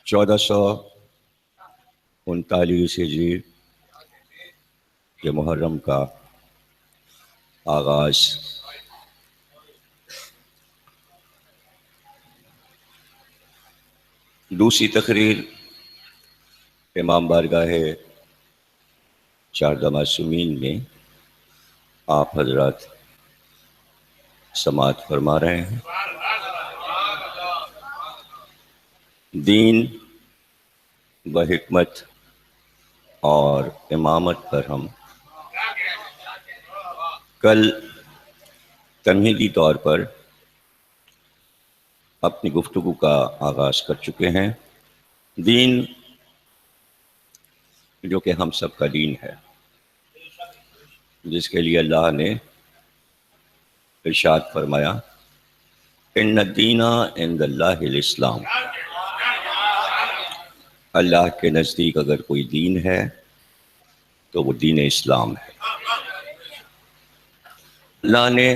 1439 ہجری کے محرم کا آغاز دوسری تقریر امام بارگاہ چاردہ معصومین میں آپ حضرات سماعت فرما رہے ہیں۔ دین و حکمت اور امامت پر ہم کل تمہیدی طور پر اپنی گفتگو کا آغاز کر چکے ہیں۔ دین جو کہ ہم سب کا دین ہے، جس کے لیے اللہ نے ارشاد فرمایا ان الدین عند اللہ الاسلام، اللہ کے نزدیک اگر کوئی دین ہے تو وہ دین اسلام ہے۔ اللہ نے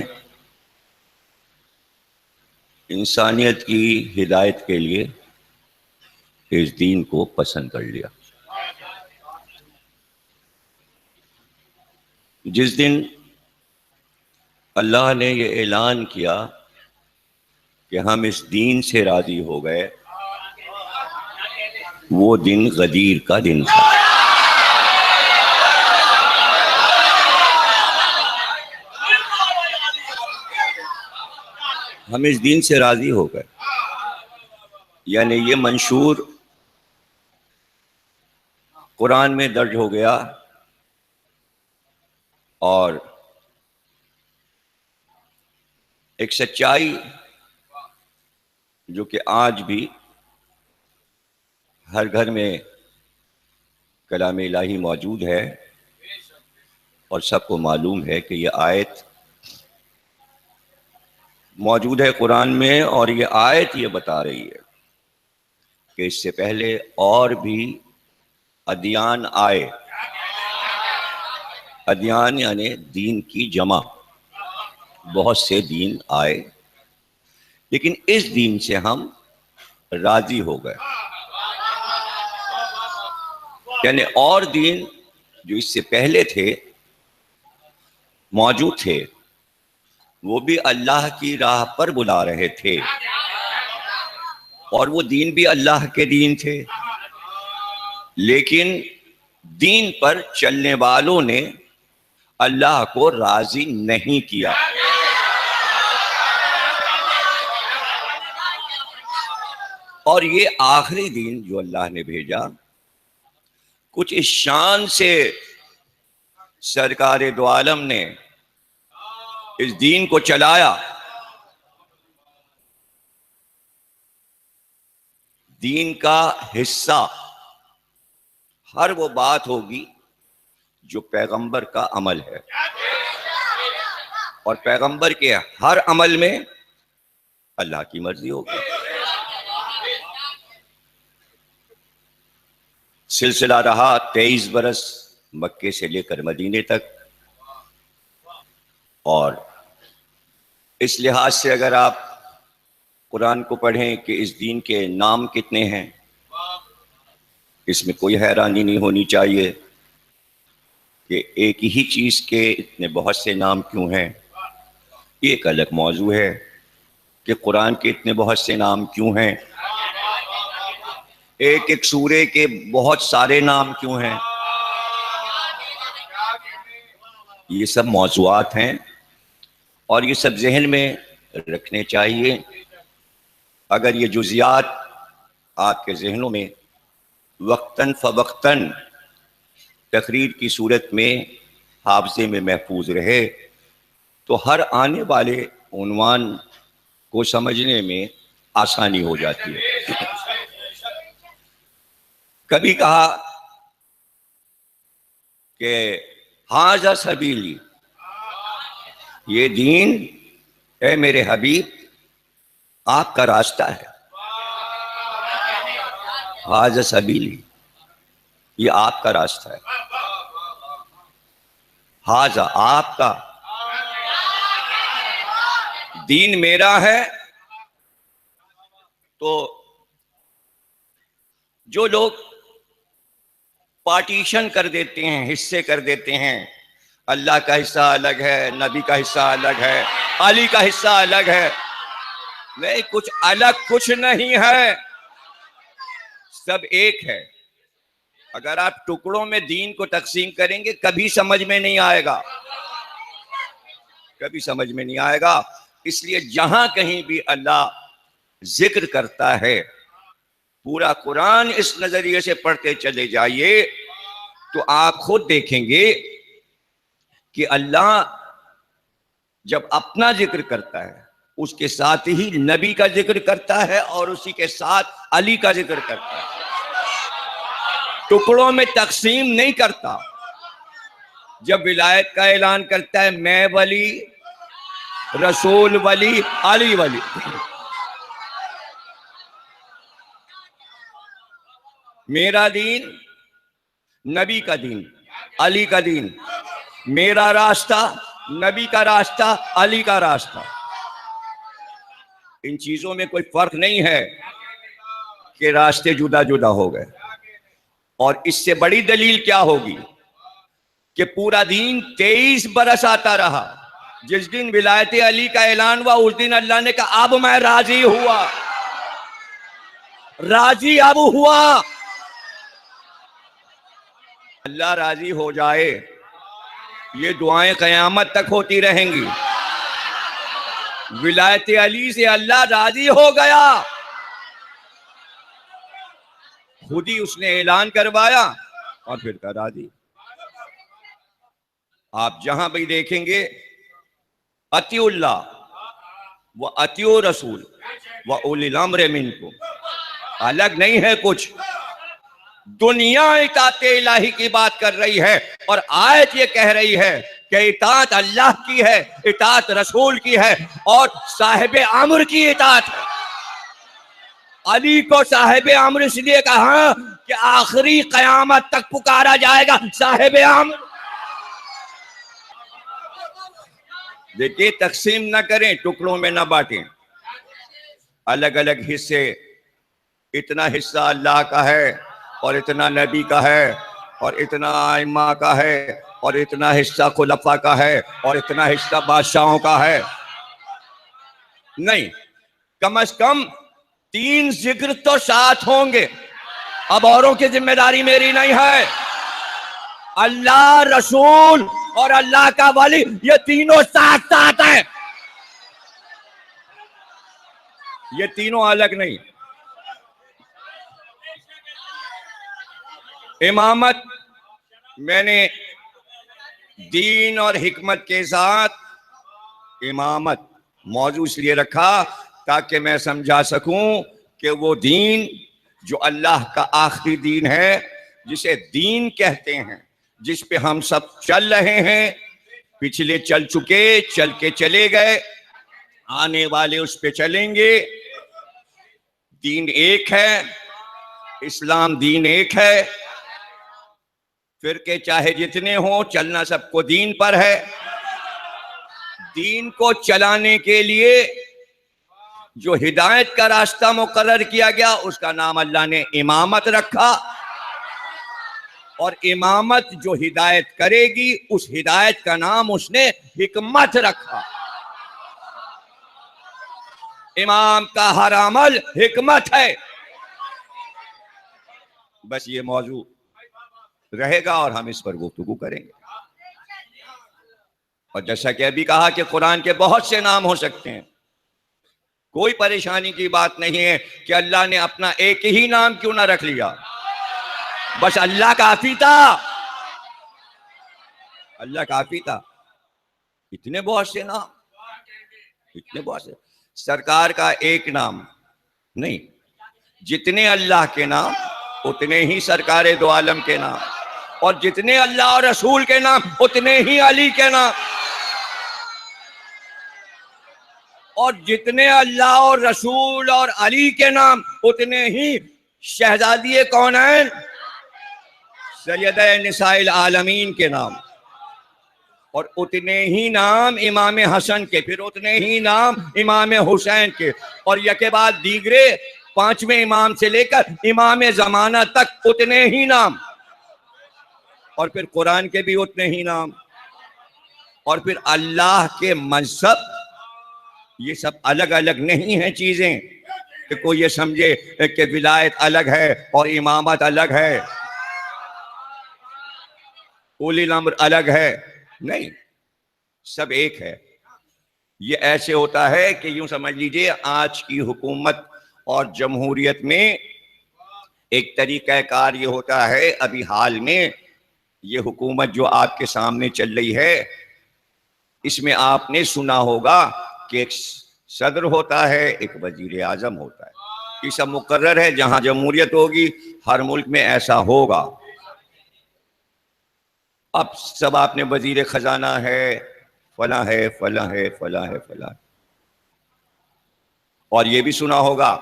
انسانیت کی ہدایت کے لیے اس دین کو پسند کر لیا۔ جس دن اللہ نے یہ اعلان کیا کہ ہم اس دین سے راضی ہو گئے، وہ دن غدیر کا دن تھا۔ ہم اس دین سے راضی ہو گئے، یعنی یہ منشور قرآن میں درج ہو گیا، اور ایک سچائی جو کہ آج بھی ہر گھر میں کلام الہی موجود ہے، اور سب کو معلوم ہے کہ یہ آیت موجود ہے قرآن میں، اور یہ آیت یہ بتا رہی ہے کہ اس سے پہلے اور بھی ادیان آئے۔ ادیان یعنی دین کی جمع، بہت سے دین آئے، لیکن اس دین سے ہم راضی ہو گئے۔ یعنی اور دین جو اس سے پہلے تھے، موجود تھے، وہ بھی اللہ کی راہ پر بلا رہے تھے، اور وہ دین بھی اللہ کے دین تھے، لیکن دین پر چلنے والوں نے اللہ کو راضی نہیں کیا۔ اور یہ آخری دین جو اللہ نے بھیجا، کچھ اس شان سے سرکار دو عالم نے اس دین کو چلایا، دین کا حصہ ہر وہ بات ہوگی جو پیغمبر کا عمل ہے، اور پیغمبر کے ہر عمل میں اللہ کی مرضی ہوگی۔ سلسلہ رہا 23 برس مکے سے لے کر مدینے تک، اور اس لحاظ سے اگر آپ قرآن کو پڑھیں کہ اس دین کے نام کتنے ہیں، اس میں کوئی حیرانی نہیں ہونی چاہیے کہ ایک ہی چیز کے اتنے بہت سے نام کیوں ہیں۔ یہ ایک الگ موضوع ہے کہ قرآن کے اتنے بہت سے نام کیوں ہیں، ایک ایک سورے کے بہت سارے نام کیوں ہیں۔ یہ سب موضوعات ہیں، اور یہ سب ذہن میں رکھنے چاہیے۔ اگر یہ جزیات آپ کے ذہنوں میں وقتاً فوقتاً تقریر کی صورت میں حافظے میں محفوظ رہے تو ہر آنے والے عنوان کو سمجھنے میں آسانی ہو جاتی ہے۔ کبھی کہا کہ ھذا سبیلی، یہ دین اے میرے حبیب آپ کا راستہ ہے۔ ھذا سبیلی، یہ آپ کا راستہ ہے۔ ھذا، آپ کا دین میرا ہے، تو جو لوگ پارٹیشن کر دیتے ہیں، حصے کر دیتے ہیں، اللہ کا حصہ الگ ہے، نبی کا حصہ الگ ہے، علی کا حصہ الگ ہے، نہیں، کچھ الگ کچھ نہیں ہے، سب ایک ہے۔ اگر آپ ٹکڑوں میں دین کو تقسیم کریں گے کبھی سمجھ میں نہیں آئے گا، کبھی سمجھ میں نہیں آئے گا۔ اس لیے جہاں کہیں بھی اللہ ذکر کرتا ہے، پورا قرآن اس نظریے سے پڑھتے چلے جائیے تو آپ خود دیکھیں گے کہ اللہ جب اپنا ذکر کرتا ہے اس کے ساتھ ہی نبی کا ذکر کرتا ہے اور اسی کے ساتھ علی کا ذکر کرتا ہے، ٹکڑوں میں تقسیم نہیں کرتا۔ جب ولایت کا اعلان کرتا ہے میں ولی، رسول ولی، علی ولی، میرا دین، نبی کا دین، علی کا دین، میرا راستہ، نبی کا راستہ، علی کا راستہ، ان چیزوں میں کوئی فرق نہیں ہے کہ راستے جدا جدا ہو گئے۔ اور اس سے بڑی دلیل کیا ہوگی کہ پورا دین 23 برس آتا رہا، جس دن ولایت علی کا اعلان ہوا اس دن اللہ نے کہا اب میں راضی ہوا، راضی اب ہوا۔ اللہ راضی ہو جائے یہ دعائیں قیامت تک ہوتی رہیں گی۔ ولایت علی سے اللہ راضی ہو گیا، خود ہی اس نے اعلان کروایا اور پھر کہا راضی۔ آپ جہاں بھی دیکھیں گے اطیعوا اللہ و اطیعوا رسول و اولی الامر منکم، الگ نہیں ہے کچھ۔ دنیا اطاعت الہی کی بات کر رہی ہے اور آیت یہ کہہ رہی ہے کہ اطاعت اللہ کی ہے، اطاعت رسول کی ہے اور صاحب امر کی اطاعت ہے۔ علی کو صاحب امر اس لیے کہا کہ آخری قیامت تک پکارا جائے گا صاحب امر۔ دیکھیے تقسیم نہ کریں، ٹکڑوں میں نہ بانٹیں، الگ الگ حصے، اتنا حصہ اللہ کا ہے اور اتنا نبی کا ہے اور اتنا ائمہ کا ہے اور اتنا حصہ خلفاء کا ہے اور اتنا حصہ بادشاہوں کا ہے، نہیں، کم از کم 3 ذکر تو ساتھ ہوں گے۔ اب اوروں کی ذمہ داری میری نہیں ہے، اللہ، رسول اور اللہ کا ولی یہ تینوں ساتھ ساتھ ہیں، یہ تینوں الگ نہیں۔ امامت میں نے دین اور حکمت کے ساتھ امامت موضوع اس لیے رکھا تاکہ میں سمجھا سکوں کہ وہ دین جو اللہ کا آخری دین ہے، جسے دین کہتے ہیں، جس پہ ہم سب چل رہے ہیں، پچھلے چل چکے، چل کے چلے گئے، آنے والے اس پہ چلیں گے۔ دین ایک ہے، اسلام دین ایک ہے، فرقے چاہے جتنے ہوں، چلنا سب کو دین پر ہے۔ دین کو چلانے کے لیے جو ہدایت کا راستہ مقرر کیا گیا اس کا نام اللہ نے امامت رکھا، اور امامت جو ہدایت کرے گی اس ہدایت کا نام اس نے حکمت رکھا۔ امام کا ہر عمل حکمت ہے۔ بس یہ موضوع رہے گا اور ہم اس پر گفتگو کریں گے، اور جیسا کہ ابھی کہا کہ قرآن کے بہت سے نام ہو سکتے ہیں، کوئی پریشانی کی بات نہیں ہے کہ اللہ نے اپنا ایک ہی نام کیوں نہ رکھ لیا، بس اللہ کافی تھا، اللہ کافی تھا۔ اتنے بہت سے نام، اتنے بہت سے، سرکار کا ایک نام نہیں، جتنے اللہ کے نام اتنے ہی سرکار دو عالم کے نام، اور جتنے اللہ اور رسول کے نام اتنے ہی علی کے نام، اور جتنے اللہ اور رسول اور علی کے نام اتنے ہی شہزادی کونین سیدہ نساء العالمین کے نام، اور اتنے ہی نام امام حسن کے، پھر اتنے ہی نام امام حسین کے، اور یکے بعد دیگرے 5ویں امام سے لے کر امام زمانہ تک اتنے ہی نام، اور پھر قرآن کے بھی اتنے ہی نام، اور پھر اللہ کے مذہب، یہ سب الگ الگ نہیں ہیں چیزیں کہ کوئی یہ سمجھے کہ ولایت الگ ہے اور امامت الگ ہے، اولی الامر الگ ہے، نہیں، سب ایک ہے۔ یہ ایسے ہوتا ہے کہ یوں سمجھ لیجئے آج کی حکومت اور جمہوریت میں ایک طریقہ کار یہ ہوتا ہے، ابھی حال میں یہ حکومت جو آپ کے سامنے چل رہی ہے، اس میں آپ نے سنا ہوگا کہ ایک صدر ہوتا ہے، ایک وزیر اعظم ہوتا ہے، یہ سب مقرر ہے، جہاں جمہوریت ہوگی ہر ملک میں ایسا ہوگا۔ اب سب آپ نے وزیر خزانہ ہے، فلاں ہے، فلاں ہے، فلاں ہے، فلاں، اور یہ بھی سنا ہوگا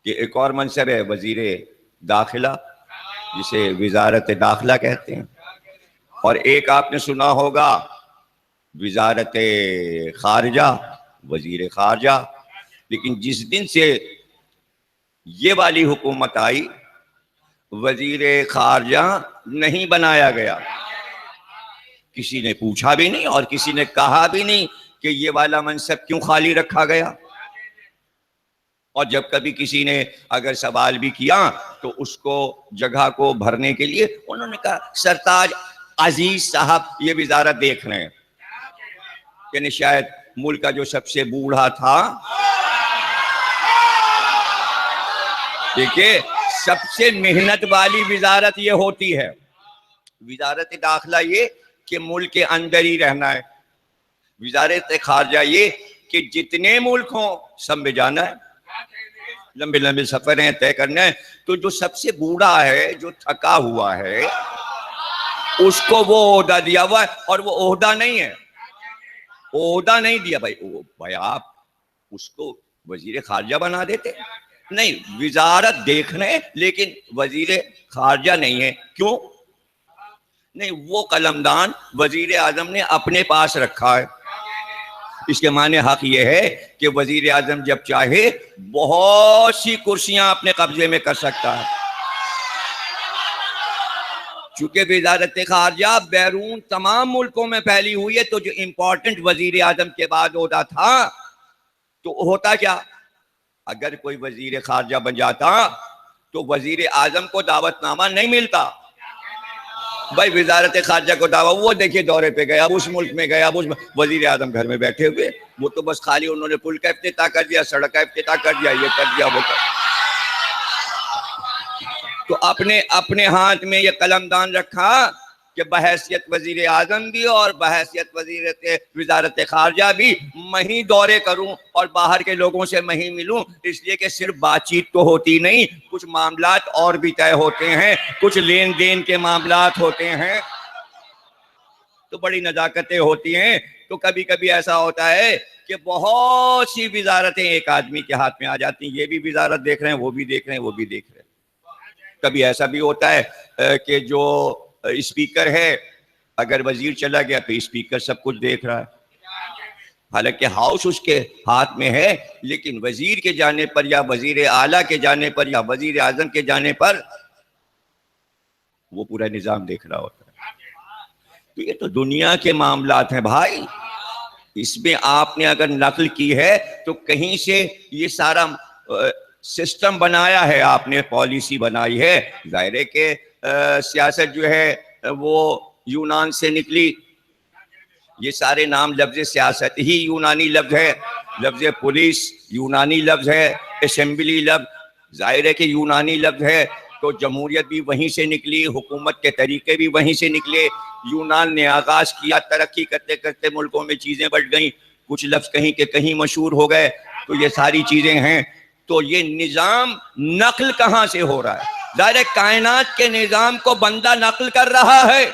کہ ایک اور منصب ہے وزیر داخلہ، جسے وزارت داخلہ کہتے ہیں، اور ایک آپ نے سنا ہوگا وزارت خارجہ، وزیر خارجہ۔ لیکن جس دن سے یہ والی حکومت آئی، وزیر خارجہ نہیں بنایا گیا، کسی نے پوچھا بھی نہیں اور کسی نے کہا بھی نہیں کہ یہ والا منصب کیوں خالی رکھا گیا، اور جب کبھی کسی نے اگر سوال بھی کیا تو اس کو جگہ کو بھرنے کے لیے انہوں نے کہا سرتاج عزیز صاحب یہ وزارت دیکھ رہے ہیں، یعنی شاید ملک کا جو سب سے بوڑھا تھا، دیکھیے سب سے محنت والی وزارت یہ ہوتی ہے، وزارت داخلہ یہ کہ ملک کے اندر ہی رہنا ہے، وزارت خارجہ یہ کہ جتنے ملک ہوں سب میں جانا ہے، لمبے لمبے سفر ہیں طے کرنا ہے، تو جو سب سے بوڑھا ہے، جو تھکا ہوا ہے، اس کو وہ عہدہ دیا ہوا ہے، اور وہ عہدہ نہیں ہے، عہدہ نہیں دیا بھائی آپ اس کو وزیر خارجہ بنا دیتے، نہیں، وزارت دیکھنے لیکن وزیر خارجہ نہیں ہے، کیوں؟ نہیں، وہ قلمدان وزیر اعظم نے اپنے پاس رکھا ہے، اس کے معنی حق یہ ہے کہ وزیر اعظم جب چاہے بہت سی کرسیاں اپنے قبضے میں کر سکتا ہے، چونکہ وزارت خارجہ بیرون تمام ملکوں میں پھیلی ہوئی ہے، تو جو امپورٹنٹ وزیر اعظم کے بعد ہوتا تھا تو ہوتا کیا، اگر کوئی وزیر خارجہ بن جاتا تو وزیر اعظم کو دعوت نامہ نہیں ملتا، بھائی وزارت خارجہ کو دعوت، وہ دیکھیے دورے پہ گیا، اب اس ملک میں گیا، اب اس وزیر اعظم گھر میں بیٹھے ہوئے، وہ تو بس خالی انہوں نے پل کا افتتاح کر دیا، سڑک کا افتتاح کر دیا، یہ کر دیا، وہ کر دیا، تو اپنے ہاتھ میں یہ قلمدان رکھا کہ بحیثیت وزیر اعظم بھی اور بحیثیت وزارت خارجہ بھی میں ہی دورے کروں اور باہر کے لوگوں سے میں ہی ملوں، اس لیے کہ صرف بات چیت تو ہوتی نہیں، کچھ معاملات اور بھی طے ہوتے ہیں، کچھ لین دین کے معاملات ہوتے ہیں، تو بڑی نزاکتیں ہوتی ہیں، تو کبھی کبھی ایسا ہوتا ہے کہ بہت سی وزارتیں ایک آدمی کے ہاتھ میں آ جاتی ہیں، یہ بھی وزارت دیکھ رہے ہیں، وہ بھی دیکھ رہے ہیں، وہ بھی دیکھ رہے ہیں، کبھی ایسا بھی ہوتا ہے کہ جو اسپیکر ہے، اگر وزیر چلا گیا تو اسپیکر سب کچھ دیکھ رہا ہے، حالانکہ ہاؤس اس کے ہاتھ میں ہے، لیکن وزیر کے جانے پر یا وزیر اعلیٰ کے جانے پر یا وزیر اعظم کے جانے پر وہ پورا نظام دیکھ رہا ہوتا ہے۔ تو یہ تو دنیا کے معاملات ہیں بھائی، اس میں آپ نے اگر نقل کی ہے تو کہیں سے یہ سارا سسٹم بنایا ہے، آپ نے پالیسی بنائی ہے، ظاہر ہے کہ سیاست جو ہے وہ یونان سے نکلی، یہ سارے نام لفظ سیاست ہی یونانی لفظ ہے، لفظ پولیس یونانی لفظ ہے، اسمبلی لفظ ظاہر ہے کہ یونانی لفظ ہے، تو جمہوریت بھی وہیں سے نکلی، حکومت کے طریقے بھی وہیں سے نکلے، یونان نے آغاز کیا، ترقی کرتے کرتے ملکوں میں چیزیں بڑھ گئیں، کچھ لفظ کہیں کہ کہیں مشہور ہو گئے، تو یہ ساری چیزیں ہیں، تو یہ نظام نقل کہاں سے ہو رہا ہے؟ ظاہر کائنات کے نظام کو بندہ نقل کر رہا ہے،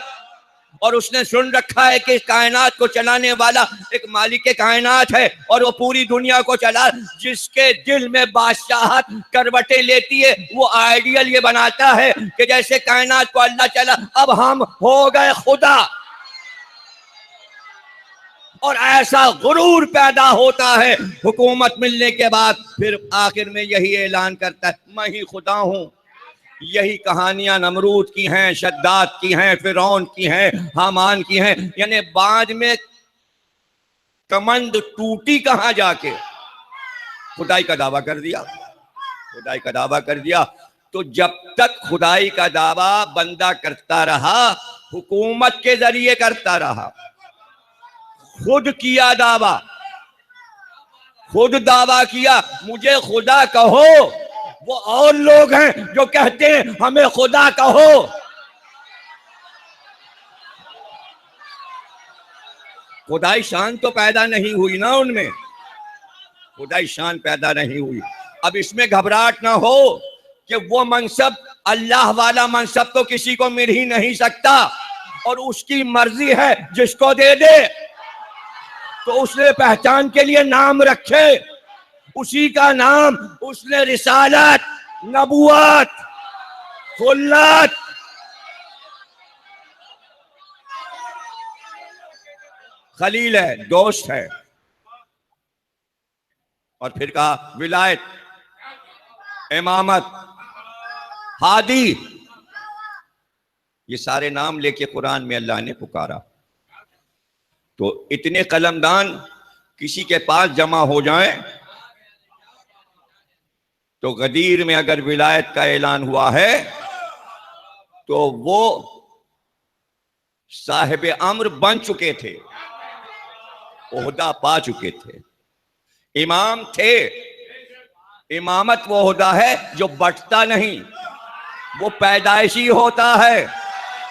اور اس نے سن رکھا ہے کہ اس کائنات کو چلانے والا ایک مالک کائنات ہے، اور وہ پوری دنیا کو چلا، جس کے دل میں بادشاہت کروٹیں لیتی ہے، وہ آئیڈیل یہ بناتا ہے کہ جیسے کائنات کو اللہ چلا، اب ہم ہو گئے خدا، اور ایسا غرور پیدا ہوتا ہے حکومت ملنے کے بعد، پھر آخر میں یہی اعلان کرتا ہے میں ہی خدا ہوں۔ یہی کہانیاں نمرود کی ہیں، شداد کی ہیں، فرعون کی ہیں، حامان کی ہیں، یعنی بعد میں کمند ٹوٹی کہاں جا کے خدائی کا دعویٰ کر دیا، خدائی کا دعویٰ کر دیا۔ تو جب تک خدائی کا دعویٰ بندہ کرتا رہا، حکومت کے ذریعے کرتا رہا، خود کیا دعویٰ، خود دعویٰ کیا مجھے خدا کہو، وہ اور لوگ ہیں جو کہتے ہیں ہمیں خدا کہو۔ خدائی شان تو پیدا نہیں ہوئی نا ان میں، خدائی شان پیدا نہیں ہوئی۔ اب اس میں گھبراہٹ نہ ہو کہ وہ منصب، اللہ والا منصب تو کسی کو مل ہی نہیں سکتا، اور اس کی مرضی ہے جس کو دے دے، تو اس نے پہچان کے لیے نام رکھے، اسی کا نام اس نے رسالت، نبوت، خلت، خلیل ہے، دوست ہے، اور پھر کہا ولایت، امامت، ہادی، یہ سارے نام لے کے قرآن میں اللہ نے پکارا۔ تو اتنے قلمدان کسی کے پاس جمع ہو جائیں تو غدیر میں اگر ولایت کا اعلان ہوا ہے تو وہ صاحب امر بن چکے تھے، عہدہ پا چکے تھے، امام تھے۔ امامت وہ عہدہ ہے جو بٹتا نہیں، وہ پیدائشی ہوتا ہے۔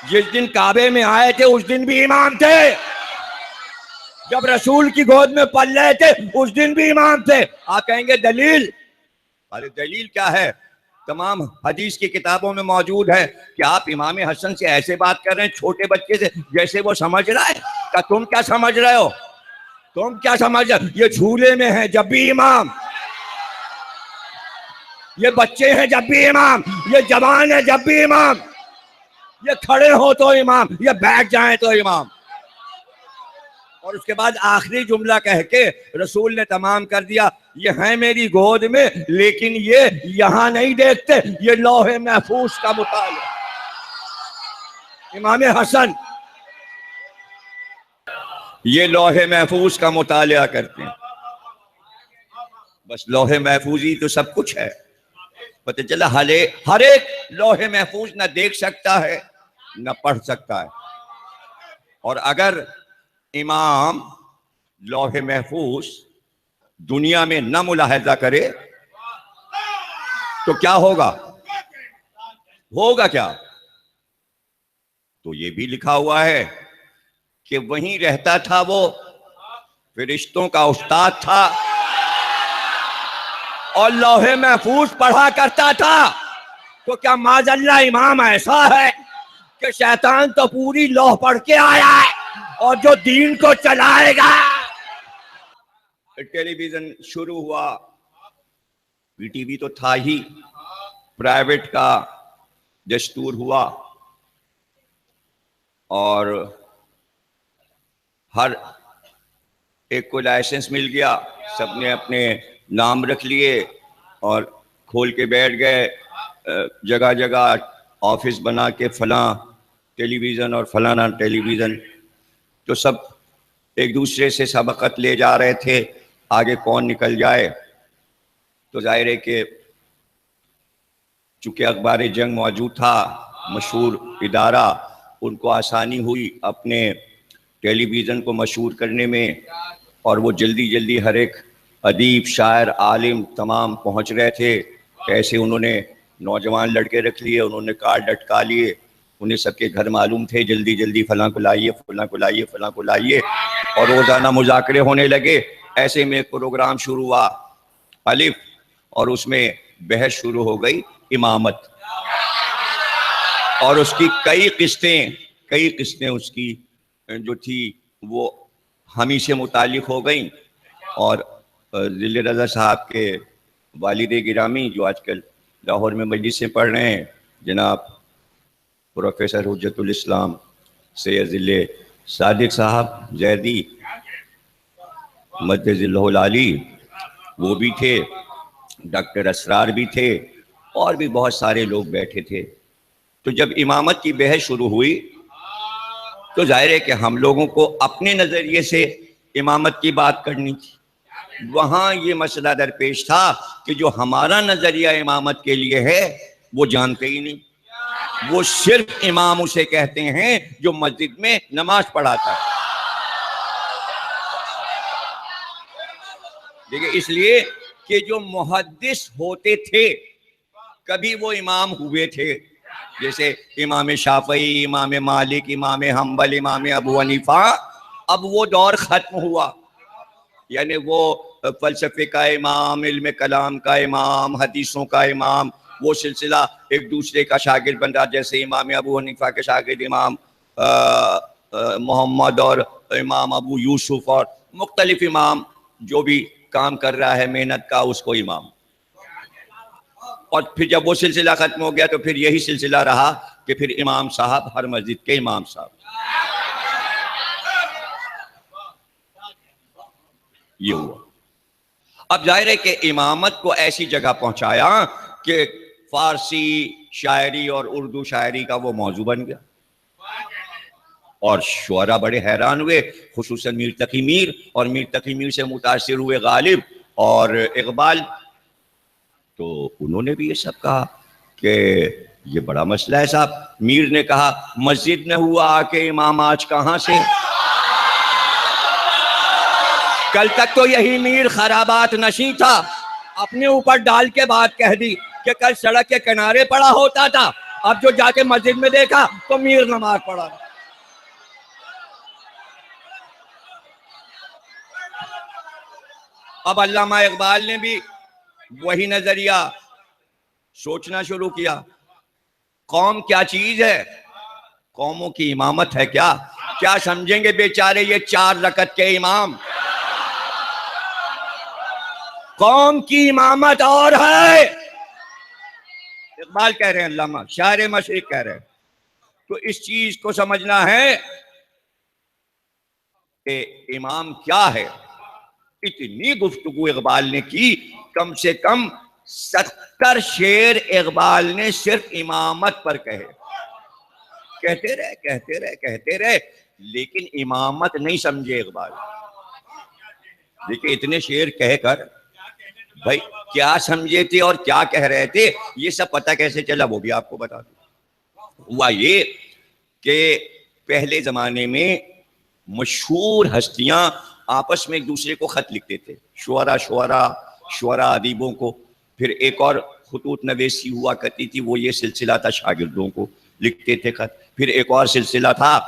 جس دن کعبے میں آئے تھے اس دن بھی امام تھے، جب رسول کی گود میں پل رہے تھے اس دن بھی امام تھے۔ آپ کہیں گے دلیل؟ ارے دلیل کیا ہے، تمام حدیث کی کتابوں میں موجود ہے کہ آپ امام حسن سے ایسے بات کر رہے ہیں چھوٹے بچے سے جیسے وہ سمجھ رہا ہے۔ کہ تم کیا سمجھ رہے ہو، تم کیا سمجھ رہے ہو؟ یہ جھولے میں ہیں جب بھی امام، یہ بچے ہیں جب بھی امام، یہ جوان ہیں جب بھی امام، یہ کھڑے ہو تو امام، یہ بیٹھ جائیں تو امام۔ اور اس کے بعد آخری جملہ کہہ کے رسول نے تمام کر دیا، یہ ہیں میری گود میں لیکن یہ یہاں نہیں دیکھتے، یہ لوح محفوظ کا مطالعہ۔ امام حسن یہ لوح محفوظ کا مطالعہ کرتے ہیں، بس لوح محفوظ ہی تو سب کچھ ہے۔ پتہ چلا ہر ایک لوح محفوظ نہ دیکھ سکتا ہے نہ پڑھ سکتا ہے، اور اگر امام لوح محفوظ دنیا میں نہ ملاحظہ کرے تو کیا ہوگا؟ ہوگا کیا؟ تو یہ بھی لکھا ہوا ہے کہ وہیں رہتا تھا، وہ فرشتوں کا استاد تھا اور لوح محفوظ پڑھا کرتا تھا۔ تو کیا معاذ اللہ امام ایسا ہے کہ شیطان تو پوری لوح پڑھ کے آیا ہے اور جو دین کو چلائے گا؟ ٹیلی ویژن شروع ہوا، پی ٹی وی تو تھا ہی، پرائیویٹ کا دستور ہوا، اور ہر ایک کو لائسنس مل گیا، سب نے اپنے نام رکھ لیے اور کھول کے بیٹھ گئے، جگہ جگہ آفس بنا کے فلاں ٹیلی ویژن اور فلانا ٹیلی ویژن، تو سب ایک دوسرے سے سبقت لے جا رہے تھے آگے کون نکل جائے۔ تو ظاہر ہے کہ چونکہ اخبار جنگ موجود تھا، مشہور ادارہ، ان کو آسانی ہوئی اپنے ٹیلی ویژن کو مشہور کرنے میں، اور وہ جلدی جلدی ہر ایک ادیب، شاعر، عالم تمام پہنچ رہے تھے۔ ایسے انہوں نے نوجوان لڑکے رکھ لیے، انہوں نے کارڈ لٹکا لیے، انہیں سب کے گھر معلوم تھے، جلدی جلدی فلاں کو لائیے، فلاں کو لائیے، فلاں کو لائیے، اور روزانہ مذاکرے ہونے لگے۔ ایسے میں ایک پروگرام شروع ہوا الف، اور اس میں بحث شروع ہو گئی امامت، اور اس کی کئی قسطیں اس کی جو تھی وہ ہم ہی سے متعلق ہو گئیں۔ اور ذل رضا صاحب کے والد گرامی جو آج کل لاہور میں مجلس سے پڑھ رہے ہیں، جناب پروفیسر حجت الاسلام سید ذل صادق صاحب زیدی، مدذ اللہ العالی وہ بھی تھے، ڈاکٹر اسرار بھی تھے، اور بھی بہت سارے لوگ بیٹھے تھے۔ تو جب امامت کی بحث شروع ہوئی تو ظاہر ہے کہ ہم لوگوں کو اپنے نظریے سے امامت کی بات کرنی تھی۔ وہاں یہ مسئلہ درپیش تھا کہ جو ہمارا نظریہ امامت کے لیے ہے وہ جانتے ہی نہیں، وہ صرف امام اسے کہتے ہیں جو مسجد میں نماز پڑھاتا ہے۔ دیکھیں، اس لیے کہ جو محدث ہوتے تھے کبھی وہ امام ہوئے تھے، جیسے امام شافعی، امام مالک، امام حنبل، امام ابو حنیفہ۔ اب وہ دور ختم ہوا، یعنی وہ فلسفے کا امام، علم کلام کا امام، حدیثوں کا امام، وہ سلسلہ ایک دوسرے کا شاگرد بن رہا، جیسے امام ابو حنیفہ کے شاگرد امام محمد اور امام ابو یوسف، اور مختلف امام جو بھی کام کر رہا ہے محنت کا اس کو امام۔ اور پھر جب وہ سلسلہ ختم ہو گیا تو پھر یہی سلسلہ رہا کہ پھر امام صاحب ہر مسجد کے امام صاحب، یہ ہوا۔ اب ظاہر ہے کہ امامت کو ایسی جگہ پہنچایا کہ فارسی شاعری اور اردو شاعری کا وہ موضوع بن گیا، اور شعراء بڑے حیران ہوئے، خصوصاً میر تقی میر، اور میر تقی میر سے متاثر ہوئے غالب اور اقبال۔ تو انہوں نے بھی یہ سب کہا کہ یہ بڑا مسئلہ ہے صاحب۔ میر نے کہا مسجد میں ہوا آ کے امام آج کہاں سے؟ کل تک تو یہی میر خرابات نشیں تھا، اپنے اوپر ڈال کے بات کہہ دی کہ کل سڑک کے کنارے پڑا ہوتا تھا، اب جو جا کے مسجد میں دیکھا تو میر نماز پڑھا۔ اب علامہ اقبال نے بھی وہی نظریہ سوچنا شروع کیا، قوم کیا چیز ہے؟ قوموں کی امامت ہے کیا؟ کیا سمجھیں گے بیچارے یہ 4 رکعت کے امام؟ قوم کی امامت اور ہے، اقبال کہہ رہے ہیں، علامہ شاعر مشرق کہہ رہے ہیں۔ تو اس چیز کو سمجھنا ہے کہ امام کیا ہے۔ اتنی گفتگو اقبال نے کی، کم سے کم 70 شعر اقبال نے صرف امامت پر کہے۔ کہتے رہے لیکن امامت نہیں سمجھے اقبال۔ دیکھیں اتنے شعر کہہ کر بھائی کیا سمجھے تھے اور کیا کہہ رہے تھے، یہ سب پتہ کیسے چلا وہ بھی آپ کو بتا دوں۔ ہوا یہ کہ پہلے زمانے میں مشہور ہستیاں آپس میں ایک دوسرے کو خط لکھتے تھے، شعراء ادیبوں کو۔ پھر ایک اور خطوط نویسی ہوا کرتی تھی، وہ یہ سلسلہ تھا شاگردوں کو لکھتے تھے خط۔ پھر ایک اور سلسلہ تھا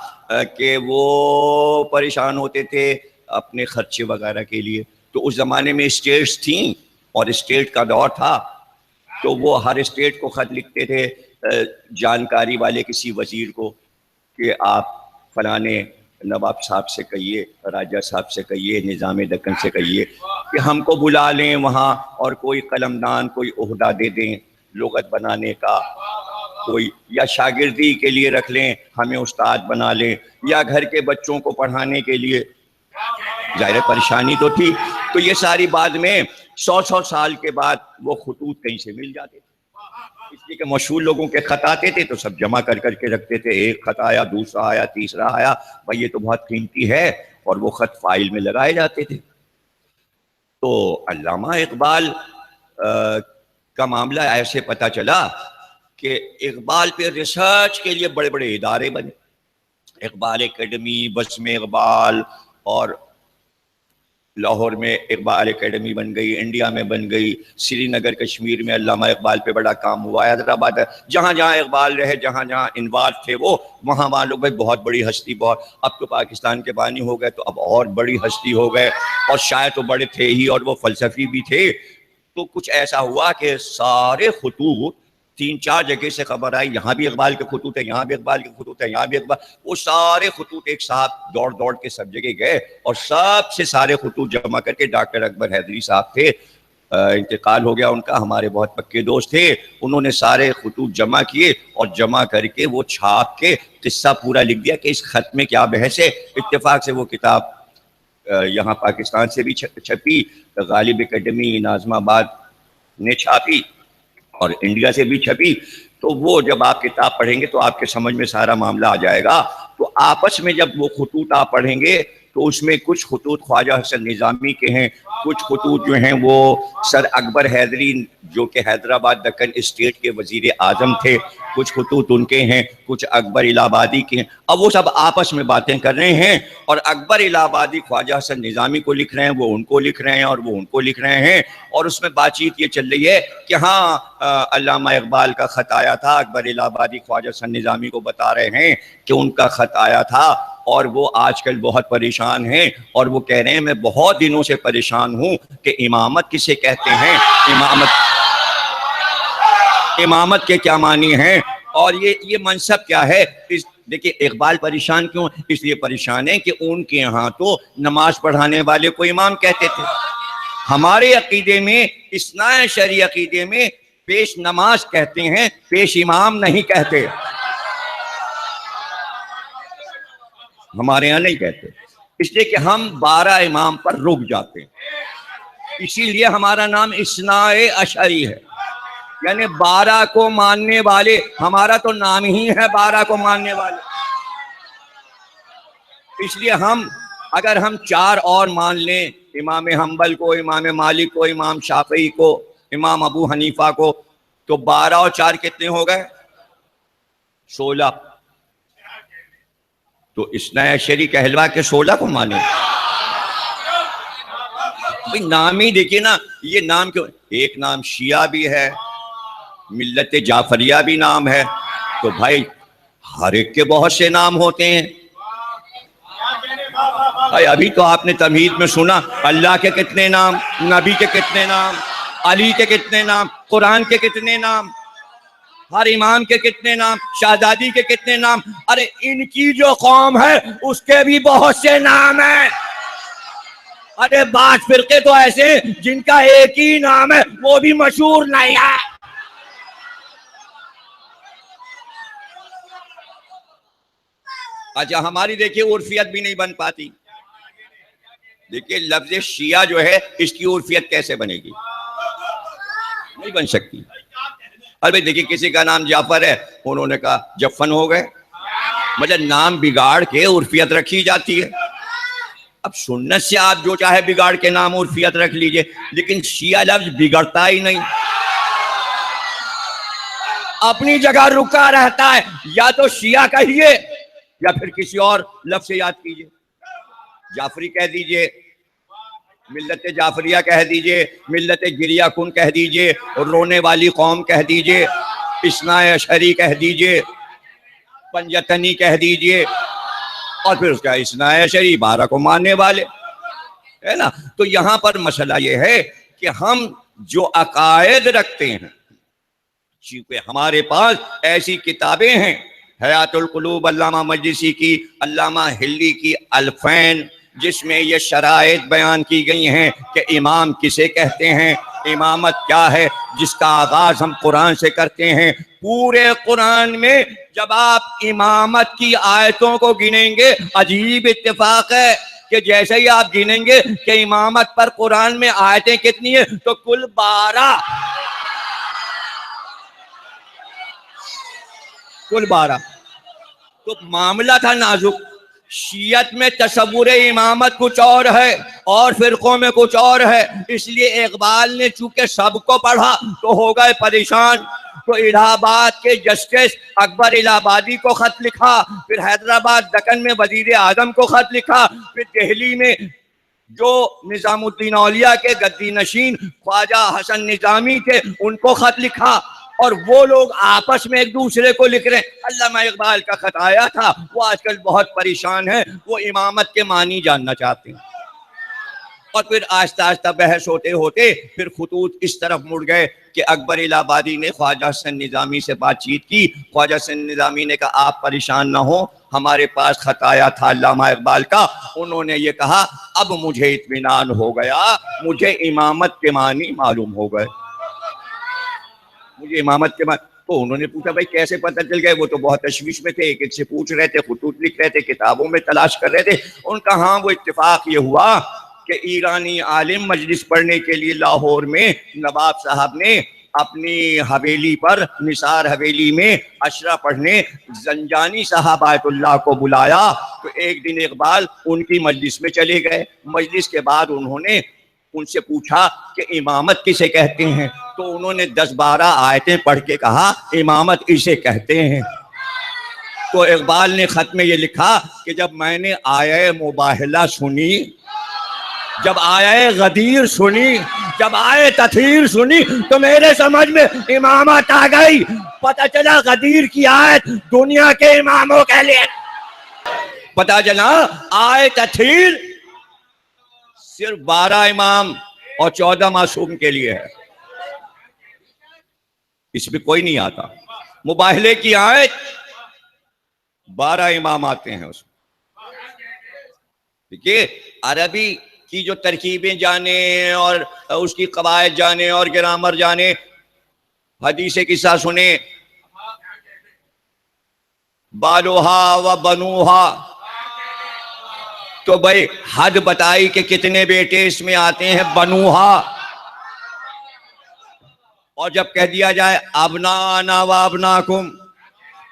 کہ وہ پریشان ہوتے تھے اپنے خرچے وغیرہ کے لیے۔ تو اس زمانے میں اسٹیٹس تھیں اور اسٹیٹ کا دور تھا، تو وہ ہر اسٹیٹ کو خط لکھتے تھے جانکاری والے کسی وزیر کو کہ آپ فلانے نواب صاحب سے کہیے، راجہ صاحب سے کہیے، نظام دکن سے کہیے کہ ہم کو بلا لیں وہاں، اور کوئی قلمدان کوئی عہدہ دے دیں لغت بنانے کا، کوئی یا شاگردی کے لیے رکھ لیں، ہمیں استاد بنا لیں، یا گھر کے بچوں کو پڑھانے کے لیے۔ ظاہر پریشانی تو تھی۔ تو یہ ساری بعد میں 100 سال کے بعد وہ خطوط کہیں سے مل جاتے تھے، اس لیے کہ مشہور لوگوں کے خط آتے تھے تو سب جمع کر کے رکھتے تھے۔ ایک خط آیا، دوسرا آیا، تیسرا آیا، بھائی یہ تو بہت قیمتی ہے، اور وہ خط فائل میں لگائے جاتے تھے۔ تو علامہ اقبال کا معاملہ ایسے پتہ چلا کہ اقبال پہ ریسرچ کے لیے بڑے بڑے ادارے بنے، اقبال اکیڈمی، بسم اقبال، اور لاہور میں اقبال اکیڈمی بن گئی، انڈیا میں بن گئی، سری نگر کشمیر میں علامہ اقبال پہ بڑا کام ہوا، حیدرآباد، جہاں جہاں اقبال رہے، جہاں جہاں انوالو تھے وہ، وہاں لوگ بھائی بہت بڑی ہستی، بہت، اب تو پاکستان کے بانی ہو گئے تو اب اور بڑی ہستی ہو گئے، اور شاید تو بڑے تھے ہی، اور وہ فلسفی بھی تھے۔ تو کچھ ایسا ہوا کہ سارے خطوط 3-4 جگہ سے خبر آئی، یہاں بھی اقبال کے خطوط ہیں، یہاں بھی اقبال کے خطوط ہیں، یہاں بھی اقبال، وہ سارے خطوط ایک ساتھ دوڑ کے سب جگہ گئے، اور سب سے سارے خطوط جمع کر کے ڈاکٹر اکبر حیدری صاحب تھے، انتقال ہو گیا ان کا، ہمارے بہت پکے دوست تھے، انہوں نے سارے خطوط جمع کیے، اور جمع کر کے وہ چھاپ کے قصہ پورا لکھ دیا کہ اس خط میں کیا بحث ہے۔ اتفاق سے وہ کتاب یہاں پاکستان سے بھی چھپی، غالب اکیڈمی ناظم آباد نے چھاپی اور انڈیا سے بھی چھپی. تو وہ جب آپ کتاب پڑھیں گے تو آپ کے سمجھ میں سارا معاملہ آ جائے گا. تو آپس میں جب وہ خطوط آپ پڑھیں گے تو اس میں کچھ خطوط خواجہ حسن نظامی کے ہیں، کچھ خطوط جو ہیں وہ سر اکبر حیدری جو کہ حیدرآباد دکن اسٹیٹ کے وزیر اعظم تھے، کچھ خطوط ان کے ہیں، کچھ اکبر الہ آبادی کے ہیں. اب وہ سب آپس میں باتیں کر رہے ہیں اور اکبر الہ آبادی خواجہ حسن نظامی کو لکھ رہے ہیں، وہ ان کو لکھ رہے ہیں اور وہ ان کو لکھ رہے ہیں. اور اس میں بات چیت یہ چل رہی ہے کہ ہاں علامہ اقبال کا خط آیا تھا. اکبر الہ آبادی خواجہ حسن نظامی کو بتا رہے ہیں کہ ان کا خط آیا تھا اور وہ آج کل بہت پریشان ہیں، اور وہ کہہ رہے ہیں میں بہت دنوں سے پریشان ہوں کہ امامت کسے کہتے ہیں، امامت کے کیا معنی ہیں، اور یہ منصب کیا ہے. دیکھیں اقبال پریشان کیوں؟ اس لیے پریشان ہیں کہ ان کے ہاں تو نماز پڑھانے والے کو امام کہتے تھے. ہمارے عقیدے میں، اثنا عشری عقیدے میں پیش نماز کہتے ہیں، پیش امام نہیں کہتے. ہمارے یہاں نہیں کہتے، اس لیے کہ ہم 12 امام پر رک جاتے ہیں. اسی لیے ہمارا نام اثنا عشری ہے، یعنی 12 کو ماننے والے. ہمارا تو نام ہی ہے 12 کو ماننے والے. اس لیے اگر ہم 4 اور مان لیں، امام حنبل کو، امام مالک کو، امام شافعی کو، امام ابو حنیفہ کو، تو 12 اور 4 کتنے ہو گئے؟ 16. تو اثنا عشری کہلوا کے 16 کو مانے. نام ہی دیکھیے نا، یہ نام کیوں؟ ایک نام شیعہ بھی ہے، ملت جعفریہ بھی نام ہے. تو بھائی ہر ایک کے بہت سے نام ہوتے ہیں. ابھی تو آپ نے تمہید میں سنا اللہ کے کتنے نام، نبی کے کتنے نام، علی کے کتنے نام، قرآن کے کتنے نام، ہر امام کے کتنے نام، شہزادی کے کتنے نام. ارے ان کی جو قوم ہے اس کے بھی بہت سے نام ہیں. ارے بعض فرقے تو ایسے ہیں جن کا ایک ہی نام ہے، وہ بھی مشہور نہیں ہے. اچھا ہماری دیکھیے عرفیت بھی نہیں بن پاتی. دیکھیے لفظ شیعہ جو ہے اس کی عرفیت کیسے بنے گی؟ نہیں بن سکتی. ارے دیکھیے کسی کا نام جعفر ہے، انہوں نے کہا جفن ہو گئے. مطلب نام بگاڑ کے عرفیت رکھی جاتی ہے. اب سنت سے آپ جو چاہے بگاڑ کے نام عرفیت رکھ لیجئے، لیکن شیعہ لفظ بگڑتا ہی نہیں، اپنی جگہ رکا رہتا ہے. یا تو شیعہ کہیے یا پھر کسی اور لفظ سے یاد کیجئے. جعفری کہہ دیجئے، ملت جعفریہ کہہ دیجئے، ملت گریہ کن کہہ دیجئے، رونے والی قوم کہہ دیجئے، اثنا عشری کہہ دیجئے، پنجتنی کہہ دیجئے، اور پھر اس کا اثنا عشری 12 کو ماننے والے ہے نا. تو یہاں پر مسئلہ یہ ہے کہ ہم جو عقائد رکھتے ہیں، چونکہ ہمارے پاس ایسی کتابیں ہیں، حیات القلوب علامہ مجلسی کی، علامہ ہلی کی الفین، جس میں یہ شرائط بیان کی گئی ہیں کہ امام کسے کہتے ہیں، امامت کیا ہے، جس کا آغاز ہم قرآن سے کرتے ہیں. پورے قرآن میں جب آپ امامت کی آیتوں کو گنیں گے، عجیب اتفاق ہے کہ جیسے ہی آپ گنیں گے کہ امامت پر قرآن میں آیتیں کتنی ہیں، تو کل 12، کل 12. تو معاملہ تھا نازک. شیعت میں تصور امامت کچھ اور ہے اور فرقوں میں کچھ اور ہے. اس لیے اقبال نے چونکہ سب کو پڑھا تو ہو گئے پریشان. تو الہ آباد کے جسٹس اکبر الہ آبادی کو خط لکھا، پھر حیدرآباد دکن میں وزیر اعظم کو خط لکھا، پھر دہلی میں جو نظام الدین اولیاء کے گدی نشین خواجہ حسن نظامی تھے ان کو خط لکھا، اور وہ لوگ آپس میں ایک دوسرے کو لکھ رہے ہیں. علامہ اقبال کا خط آیا تھا، وہ آج کل بہت پریشان ہیں، وہ امامت کے معنی جاننا چاہتے ہیں. اور پھر آہستہ آہستہ بحث ہوتے ہوتے پھر خطوط اس طرف مڑ گئے کہ اکبر الہ آبادی نے خواجہ حسن نظامی سے بات چیت کی. خواجہ حسن نظامی نے کہا آپ پریشان نہ ہو، ہمارے پاس خط آیا تھا علامہ اقبال کا، انہوں نے یہ کہا اب مجھے اطمینان ہو گیا، مجھے امامت کے معنی معلوم ہو گئے. مجھے امامت کے معنی تو انہوں نے پوچھا بھائی کیسے پتہ چل گئے؟ وہ تو بہت تشویش میں تھے، ایک ایک سے پوچھ رہے تھے، خطوط لکھ رہے تھے، کتابوں میں تلاش کر رہے تھے. ان کا ہاں وہ اتفاق یہ ہوا کہ ایرانی عالم مجلس پڑھنے کے لیے لاہور میں نواب صاحب نے اپنی حویلی پر، نثار حویلی میں عشرہ پڑھنے زنجانی صاحب آیت اللہ کو بلایا. تو ایک دن اقبال ان کی مجلس میں چلے گئے. مجلس کے بعد انہوں نے ان سے پوچھا کہ امامت کسے کہتے ہیں؟ تو انہوں نے 10-12 آیتیں پڑھ کے کہا امامت اسے کہتے ہیں. تو اقبال نے خط میں یہ لکھا کہ جب میں نے آیہ مباہلہ سنی، جب آیہ غدیر سنی، جب آیہ تطہیر سنی تو میرے سمجھ میں امامت آ گئی. پتہ چلا غدیر کی آیت دنیا کے اماموں کے لیے، پتہ چلا آیہ تطہیر صرف 12 امام اور 14 معصوم کے لیے ہے، اس میں کوئی نہیں آتا. مباہلے کی آیت 12 امام آتے ہیں اس میں. دیکھیے عربی کی جو ترکیبیں جانے اور اس کی قواعد جانے اور گرامر جانے، حدیث قصہ سنے، بالوہا و بنوہا، تو بھائی حد بتائی کہ کتنے بیٹے اس میں آتے ہیں بنوہا. اور جب کہہ دیا جائے ابنانا و ابناکم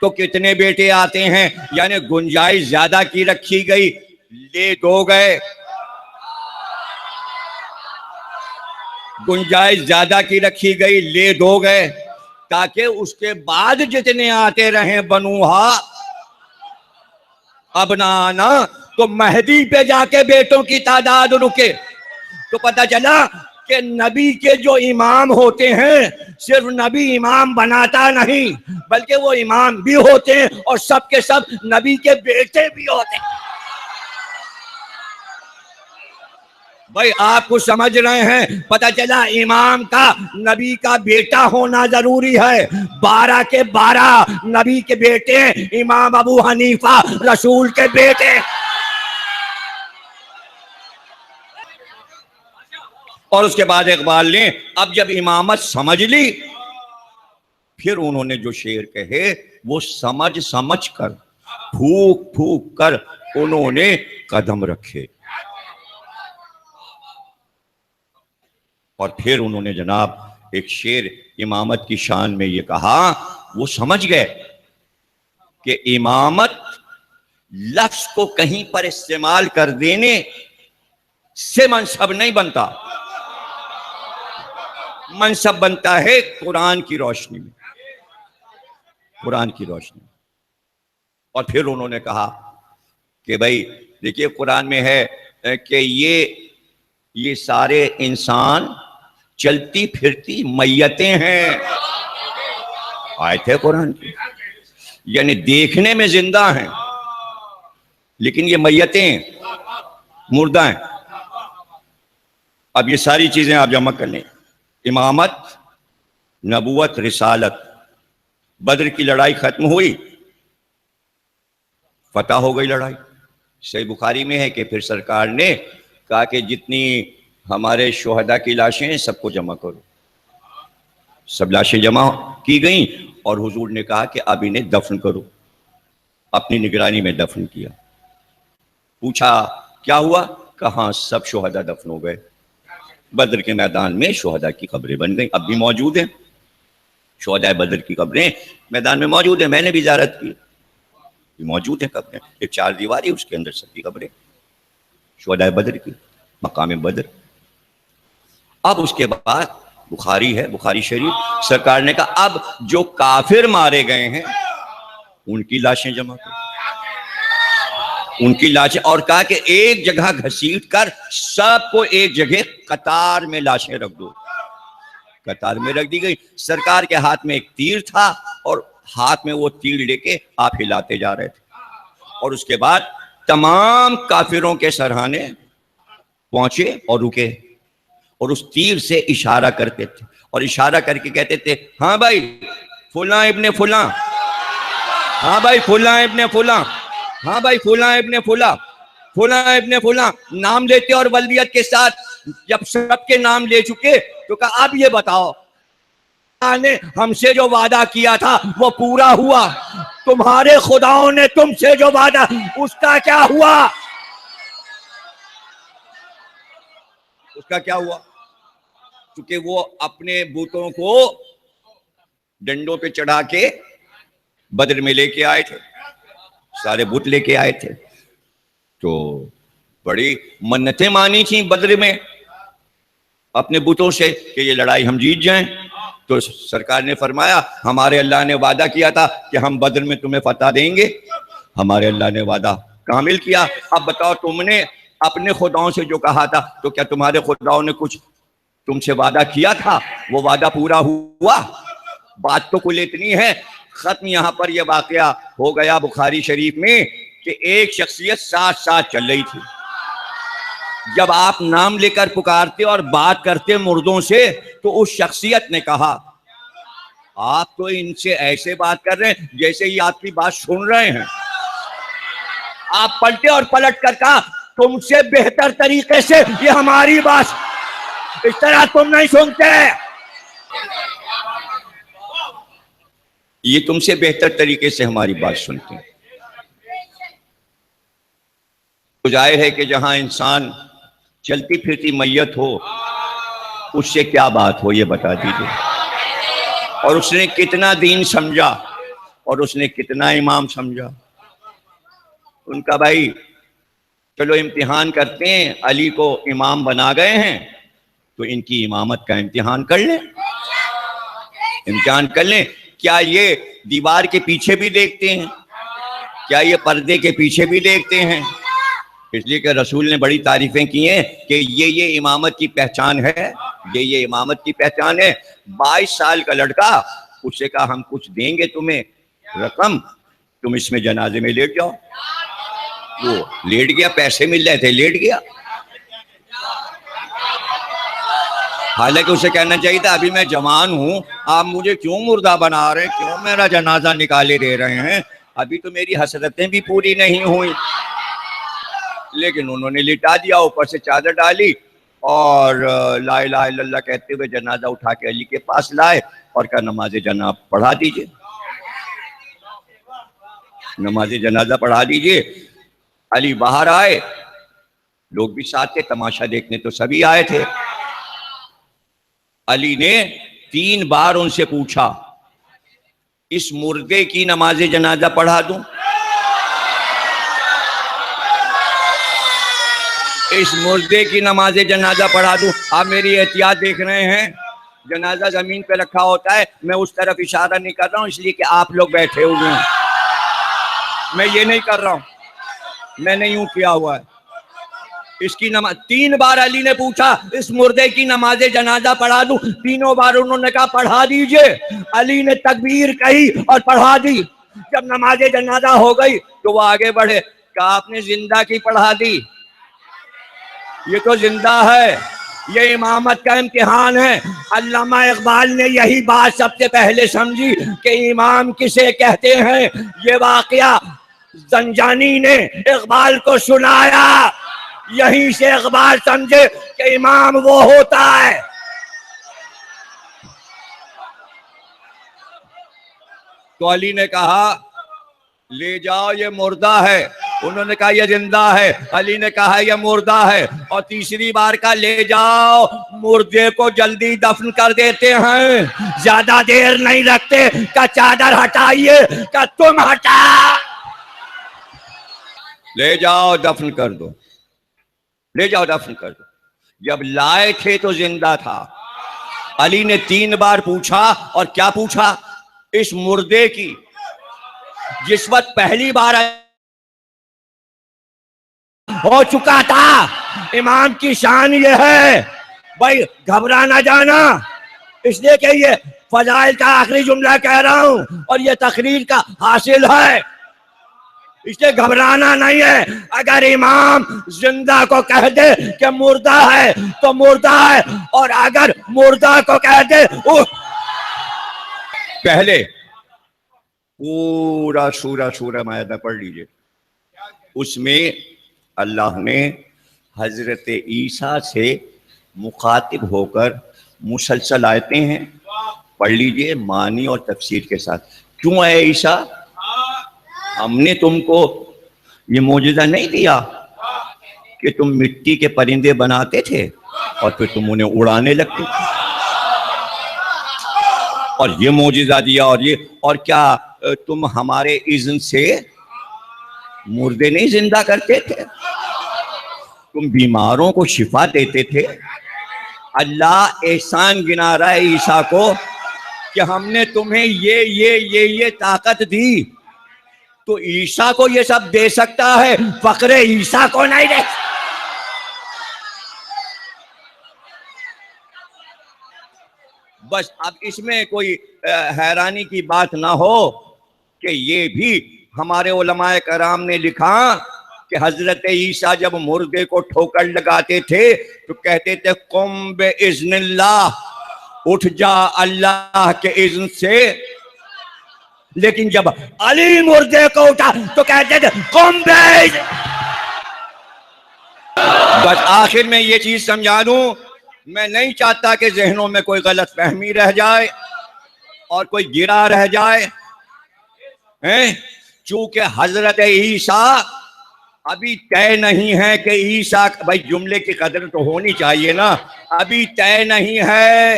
تو کتنے بیٹے آتے ہیں، یعنی گنجائش زیادہ کی رکھی گئی، لے 2 گئے. گنجائش زیادہ کی رکھی گئی، لے 2 گئے، تاکہ اس کے بعد جتنے آتے رہیں بنوہا ابنانا، تو مہدی پہ جا کے بیٹوں کی تعداد رکے. تو پتہ چلا کہ نبی کے جو امام ہوتے ہیں صرف نبی امام بناتا نہیں، بلکہ وہ امام بھی ہوتے ہیں اور سب کے سب نبی کے بیٹے بھی ہوتے ہیں. بھائی آپ کو سمجھ رہے ہیں؟ پتہ چلا امام کا نبی کا بیٹا ہونا ضروری ہے. 12 کے 12 نبی کے بیٹے، امام ابو حنیفہ رسول کے بیٹے. اور اس کے بعد اقبال نے اب جب امامت سمجھ لی، پھر انہوں نے جو شعر کہے وہ سمجھ سمجھ کر، پھوک پھوک کر انہوں نے قدم رکھے. اور پھر انہوں نے جناب ایک شعر امامت کی شان میں یہ کہا، وہ سمجھ گئے کہ امامت لفظ کو کہیں پر استعمال کر دینے سے منصب نہیں بنتا، منصب بنتا ہے قرآن کی روشنی میں، قرآن کی روشنی میں. اور پھر انہوں نے کہا کہ بھائی دیکھیے قرآن میں ہے کہ یہ سارے انسان چلتی پھرتی میتیں ہیں. آیت ہے قرآن کی، یعنی دیکھنے میں زندہ ہیں لیکن یہ میتیں مردہ ہیں. اب یہ ساری چیزیں آپ جمع کر لیں، امامت، نبوت، رسالت. بدر کی لڑائی ختم ہوئی، فتح ہو گئی لڑائی. صحیح بخاری میں ہے کہ پھر سرکار نے کہا کہ جتنی ہمارے شہداء کی لاشیں ہیں سب کو جمع کرو. سب لاشیں جمع کی گئیں اور حضور نے کہا کہ اب انہیں دفن کرو. اپنی نگرانی میں دفن کیا. پوچھا کیا ہوا؟ کہاں سب شہداء دفن ہو گئے. بدر کے میدان میں شہداء کی قبریں بن گئیں، اب بھی موجود ہیں. شہداء بدر کی قبریں میدان میں موجود ہیں، میں نے بھی زیارت کی، موجود ہیں قبریں. ایک 4 دیواری اس کے اندر سب کی قبریں شہداء بدر کی، مقام بدر. اب اس کے بعد بخاری ہے، بخاری شریف، سرکار نے کہا اب جو کافر مارے گئے ہیں ان کی لاشیں جمع کرو، ان کی لاشیں. اور کہا کہ ایک جگہ گھسیٹ کر سب کو ایک جگہ قطار میں لاشیں رکھ دو. قطار میں رکھ دی گئی. سرکار کے ہاتھ میں ایک تیر تھا اور ہاتھ میں وہ تیر لے کے آپ ہلاتے جا رہے تھے. اور اس کے بعد تمام کافروں کے سرہانے پہنچے اور رکے اور اس تیر سے اشارہ کرتے تھے اور اشارہ کر کے کہتے تھے ہاں بھائی فلاں ابن فلاں، ہاں بھائی فلاں ابن فلاں، ہاں بھائی فلاں ابن فلاں، فلاں ابن فلاں. نام لیتے اور ولدیت کے ساتھ. جب سب کے نام لے چکے تو کہا اب یہ بتاؤ نے ہم سے جو وعدہ کیا تھا وہ پورا ہوا، تمہارے خداؤں نے تم سے جو وعدہ اس کا کیا ہوا؟ اس کا کیا ہوا؟ کیونکہ وہ اپنے بتوں کو ڈنڈوں پہ چڑھا کے بدر میں لے کے آئے تھے، سارے بت لے کے آئے تھے، تو بڑی منتیں مانی تھیں بدر میں اپنے بتوں سے کہ یہ لڑائی ہم جیت جائیں۔ تو سرکار نے فرمایا ہمارے اللہ نے وعدہ کیا تھا کہ ہم بدر میں تمہیں فتح دیں گے، ہمارے اللہ نے وعدہ کامل کیا۔ اب بتاؤ تم نے اپنے خداؤں سے جو کہا تھا تو کیا تمہارے خداؤں نے کچھ تم سے وعدہ کیا تھا؟ وہ وعدہ پورا ہوا؟ بات تو کل اتنی ہے، ختم یہاں پر یہ واقعہ ہو گیا بخاری شریف میں کہ ایک شخصیت ساتھ ساتھ چل رہی تھی، جب آپ نام لے کر پکارتے اور بات کرتے مردوں سے تو اس شخصیت نے کہا آپ تو ان سے ایسے بات کر رہے ہیں جیسے ہی آپ کی بات سن رہے ہیں۔ آپ پلٹے اور پلٹ کر کہا تم سے بہتر طریقے سے یہ ہماری بات اس طرح تم نہیں سنتے، یہ تم سے بہتر طریقے سے ہماری بات سنتے ہیں۔ تو ظاہر ہے کہ جہاں انسان چلتی پھرتی میت ہو اس سے کیا بات ہو، یہ بتا دیجئے۔ اور اس نے کتنا دین سمجھا اور اس نے کتنا امام سمجھا۔ ان کا بھائی چلو امتحان کرتے ہیں، علی کو امام بنا گئے ہیں تو ان کی امامت کا امتحان کر لیں، امتحان کر لیں۔ کیا یہ دیوار کے پیچھے بھی دیکھتے ہیں؟ کیا یہ پردے کے پیچھے بھی دیکھتے ہیں؟ اس لیے کہ رسول نے بڑی تعریفیں کی ہیں کہ یہ امامت کی پہچان ہے، یہ امامت کی پہچان ہے۔ 22 سال کا لڑکا، اس سے کہا ہم کچھ دیں گے تمہیں رقم، تم اس میں جنازے میں لیٹ جاؤ۔ وہ لیٹ گیا، پیسے مل رہے تھے، لیٹ گیا۔ حالانکہ اسے کہنا چاہیے تھا ابھی میں جوان ہوں، آپ مجھے کیوں مردہ بنا رہے ہیں، کیوں میرا جنازہ نکالے دے رہے ہیں، ابھی تو میری حسرتیں بھی پوری نہیں ہوئی۔ لیکن انہوں نے لٹا دیا، اوپر سے چادر ڈالی اور لا الہ الا اللہ کہتے ہوئے جنازہ اٹھا کے علی کے پاس لائے اور کہا نماز جنازہ پڑھا دیجئے، نماز جنازہ پڑھا دیجئے۔ علی باہر آئے، لوگ بھی ساتھ تھے، تماشا دیکھنے تو سبھی آئے تھے۔ علی نے 3 بار ان سے پوچھا اس مردے کی نماز جنازہ پڑھا دوں؟ اس مردے کی نماز جنازہ پڑھا دوں؟ آپ میری احتیاط دیکھ رہے ہیں، جنازہ زمین پہ رکھا ہوتا ہے، میں اس طرف اشارہ نہیں کر رہا ہوں اس لیے کہ آپ لوگ بیٹھے ہوئے ہیں، میں یہ نہیں کر رہا ہوں، میں نے یوں کیا ہوا ہے۔ اس کی نماز 3 بار علی نے پوچھا اس مردے کی نماز جنازہ پڑھا دوں؟ تینوں بار انہوں نے کہا پڑھا دیجئے۔ علی نے تکبیر کہی اور پڑھا دی۔ جب نماز جنازہ ہو گئی تو وہ آگے بڑھے، کہا آپ نے زندہ کی پڑھا دی؟ یہ تو زندہ ہے، یہ امامت کا امتحان ہے۔ علامہ اقبال نے یہی بات سب سے پہلے سمجھی کہ امام کسے کہتے ہیں۔ یہ واقعہ زنجانی نے اقبال کو سنایا، یہیں سے اقبال سمجھے کہ امام وہ ہوتا ہے۔ تو علی نے کہا لے جاؤ یہ مردہ ہے، انہوں نے کہا یہ زندہ ہے، علی نے کہا یہ مردہ ہے، اور تیسری بار کا لے جاؤ مردے کو جلدی دفن کر دیتے ہیں، زیادہ دیر نہیں رکھتے، کہ چادر ہٹائیے، کہ تم ہٹا، لے جاؤ دفن کر دو، لے جاؤ دفن کر دو۔ جب لائے تھے تو زندہ تھا۔ علی نے 3 بار پوچھا، اور کیا پوچھا؟ اس مردے کی جس وقت پہلی بار ہو چکا تھا۔ امام کی شان یہ ہے بھائی گھبرا نہ جانا، اس لیے کہ یہ فضائل کا آخری جملہ کہہ رہا ہوں اور یہ تقریر کا حاصل ہے، اس لیے گھبرانا نہیں ہے۔ اگر امام زندہ کو کہہ دے کہ مردہ ہے تو مردہ ہے، اور اگر مردہ کو کہہ دے پہلے پورا سورہ مائدہ پڑھ لیجئے، اس میں اللہ نے حضرت عیسیٰ سے مخاطب ہو کر مسلسل آیتیں ہیں، پڑھ لیجئے معنی اور تفسیر کے ساتھ. کیوں اے عیسیٰ ہم نے تم کو یہ معجزہ نہیں دیا کہ تم مٹی کے پرندے بناتے تھے اور پھر تم انہیں اڑانے لگتے تھے, اور یہ معجزہ دیا, اور کیا تم ہمارے اذن سے مردے نہیں زندہ کرتے تھے, تم بیماروں کو شفا دیتے تھے. اللہ احسان گنا رہا ہے عیسیٰ کو کہ ہم نے تمہیں یہ طاقت دی, تو عیسیٰ کو یہ سب دے سکتا ہے, فقر عیسیٰ کو نہیں دے. بس اب اس میں کوئی حیرانی کی بات نہ ہو کہ یہ بھی ہمارے علماء کرام نے لکھا کہ حضرت عیسیٰ جب مردے کو ٹھوکر لگاتے تھے تو کہتے تھے قم باذن اللہ, اٹھ جا اللہ کے اذن سے, لیکن جب علی مردے کو اٹھا تو کہتے تھے قم باذن. بس آخر میں یہ چیز سمجھا دوں, میں نہیں چاہتا کہ ذہنوں میں کوئی غلط فہمی رہ جائے اور کوئی گرا رہ جائے, چونکہ حضرت عیسیٰ ابھی طے نہیں ہے کہ عیسیٰ, بھائی جملے کی قدر تو ہونی چاہیے نا, ابھی طے نہیں ہے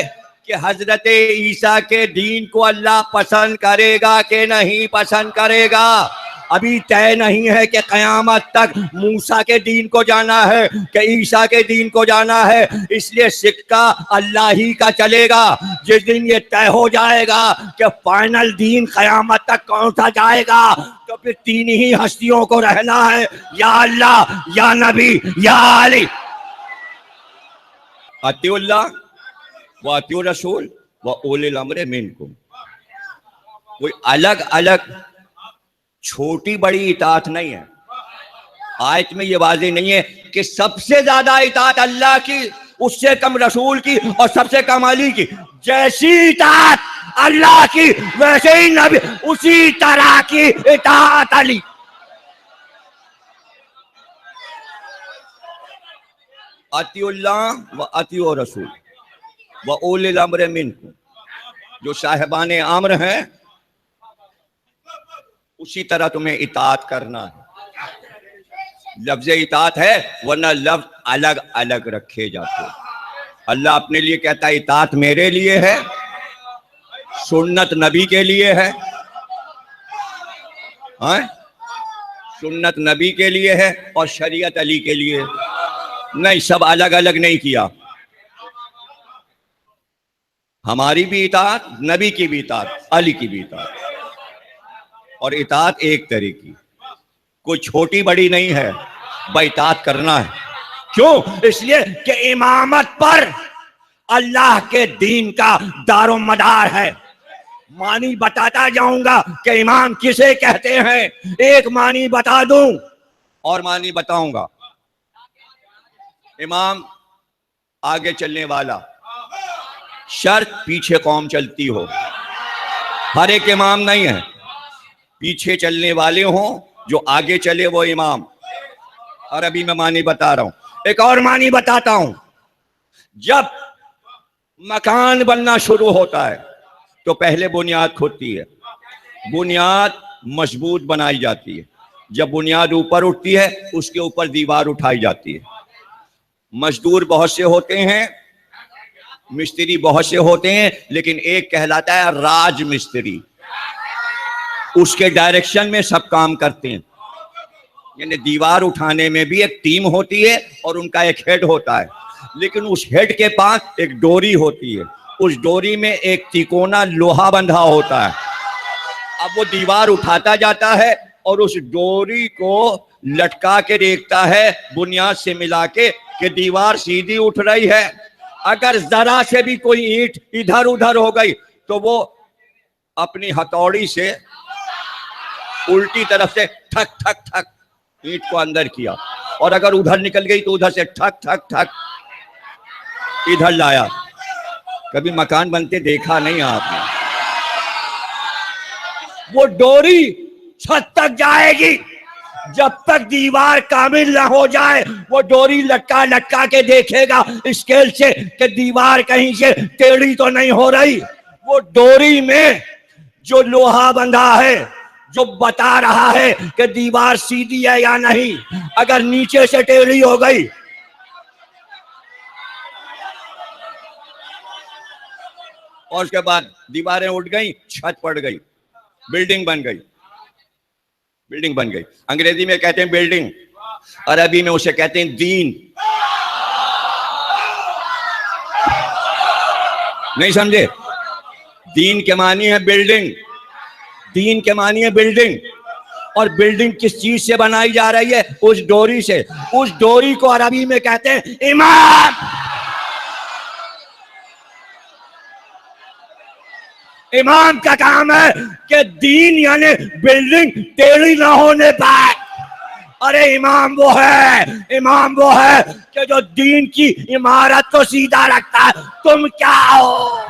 کہ حضرت عیسیٰ کے دین کو اللہ پسند کرے گا کہ نہیں پسند کرے گا. ابھی طے نہیں ہے کہ قیامت تک موسیٰ کے دین کو جانا ہے کہ عیسیٰ کے دین کو جانا ہے, اس لیے سکہ اللہ ہی کا چلے گا. جس دن یہ طے ہو جائے گا کہ فائنل دین قیامت تک کون سا جائے گا, تو پھر تین ہی ہستیوں کو رہنا ہے, یا اللہ, یا نبی, یا علی. اطیعوا اللہ و اطیعوا الرسول و اولی الامر منکم. کوئی الگ الگ چھوٹی بڑی اطاعت نہیں ہے. آیت میں یہ واضح نہیں ہے کہ سب سے زیادہ اطاعت اللہ کی, اس سے کم رسول کی, اور سب سے کم علی کی. جیسی اطاعت اللہ کی ویسے ہی نبی, اسی طرح کی اطاعت علی. اطیعوا اللہ و اطیعوا الرسول و اولی الامر منکم. جو صاحبان امر ہیں اسی طرح تمہیں اطاعت کرنا ہے. لفظ اطاعت ہے, ورنہ لفظ الگ الگ رکھے جاتے ہیں. اللہ اپنے لیے کہتا ہے اطاعت میرے لیے ہے, سنت نبی کے لیے ہے, سنت نبی کے لیے ہے, اور شریعت علی کے لیے. نہیں, سب الگ الگ نہیں کیا. ہماری بھی اطاعت, نبی کی بھی اطاعت, علی کی بھی اطاعت, اور اطاعت ایک طرح کی, کوئی چھوٹی بڑی نہیں ہے. اطاعت کرنا ہے. کیوں؟ اس لیے کہ امامت پر اللہ کے دین کا دار و مدار ہے. معنی بتاتا جاؤں گا کہ امام کسے کہتے ہیں. ایک معنی بتا دوں اور معنی بتاؤں گا. امام آگے چلنے والا, شرط پیچھے قوم چلتی ہو. ہر ایک امام نہیں ہے, پیچھے چلنے والے ہوں, جو آگے چلے وہ امام. اور ابھی میں معنی بتا رہا ہوں. ایک اور معنی بتاتا ہوں. جب مکان بننا شروع ہوتا ہے تو پہلے بنیاد کھدتی ہے, بنیاد مضبوط بنائی جاتی ہے. جب بنیاد اوپر اٹھتی ہے اس کے اوپر دیوار اٹھائی جاتی ہے. مزدور بہت سے ہوتے ہیں, مستری بہت سے ہوتے ہیں, لیکن ایک کہلاتا ہے راج مستری. اس کے ڈائریکشن میں سب کام کرتے ہیں. یعنی دیوار اٹھانے میں بھی ایک ٹیم ہوتی ہے اور ان کا ایک ہیڈ ہوتا ہے, لیکن اس ہیڈ کے پاس ایک ڈوری ہوتی ہے. اس ڈوری میں ایک تکونا لوہا بندھا ہوتا ہے. اب وہ دیوار اٹھاتا جاتا ہے اور اس ڈوری کو لٹکا کے دیکھتا ہے بنیاد سے ملا کے کہ دیوار سیدھی اٹھ رہی ہے. اگر ذرا سے بھی کوئی اینٹ ادھر ادھر ہو گئی تو وہ اپنی ہتھوڑی سے الٹی طرف سے ٹھک ٹھک ٹھک اینٹ کو اندر کیا, اور اگر ادھر نکل گئی تو ادھر سے ٹھک ٹھک ٹھک ادھر لایا. کبھی مکان بنتے دیکھا نہیں آپ نے. وہ ڈوری چھت تک جائے گی جب تک دیوار کامل نہ ہو جائے. وہ ڈوری لٹکا لٹکا کے دیکھے گا اسکیل سے کہ دیوار کہیں سے ٹیڑھی تو نہیں ہو رہی. وہ ڈوری میں جو لوہا بندھا ہے جو بتا رہا ہے کہ دیوار سیدھی ہے یا نہیں، اگر نیچے سے ٹیڑھی ہو گئی اور اس کے بعد دیواریں اٹھ گئیں، چھت پڑ گئی، بلڈنگ بن گئی، بلڈنگ بن گئی. انگریزی میں کہتے ہیں بلڈنگ، عربی میں اسے کہتے ہیں دین. نہیں سمجھے؟ دین کے معنی ہے بلڈنگ، دین کے معنی ہے بلڈنگ. اور بلڈنگ کس چیز سے بنائی جا رہی ہے؟ اس ڈوری سے. اس ڈوری کو عربی میں کہتے ہیں امام. امام کا کام ہے کہ دین یعنی بلڈنگ ٹیڑھی نہ ہونے پائے. ارے امام وہ ہے، امام وہ ہے کہ جو دین کی عمارت کو سیدھا رکھتا ہے. تم کیا ہو؟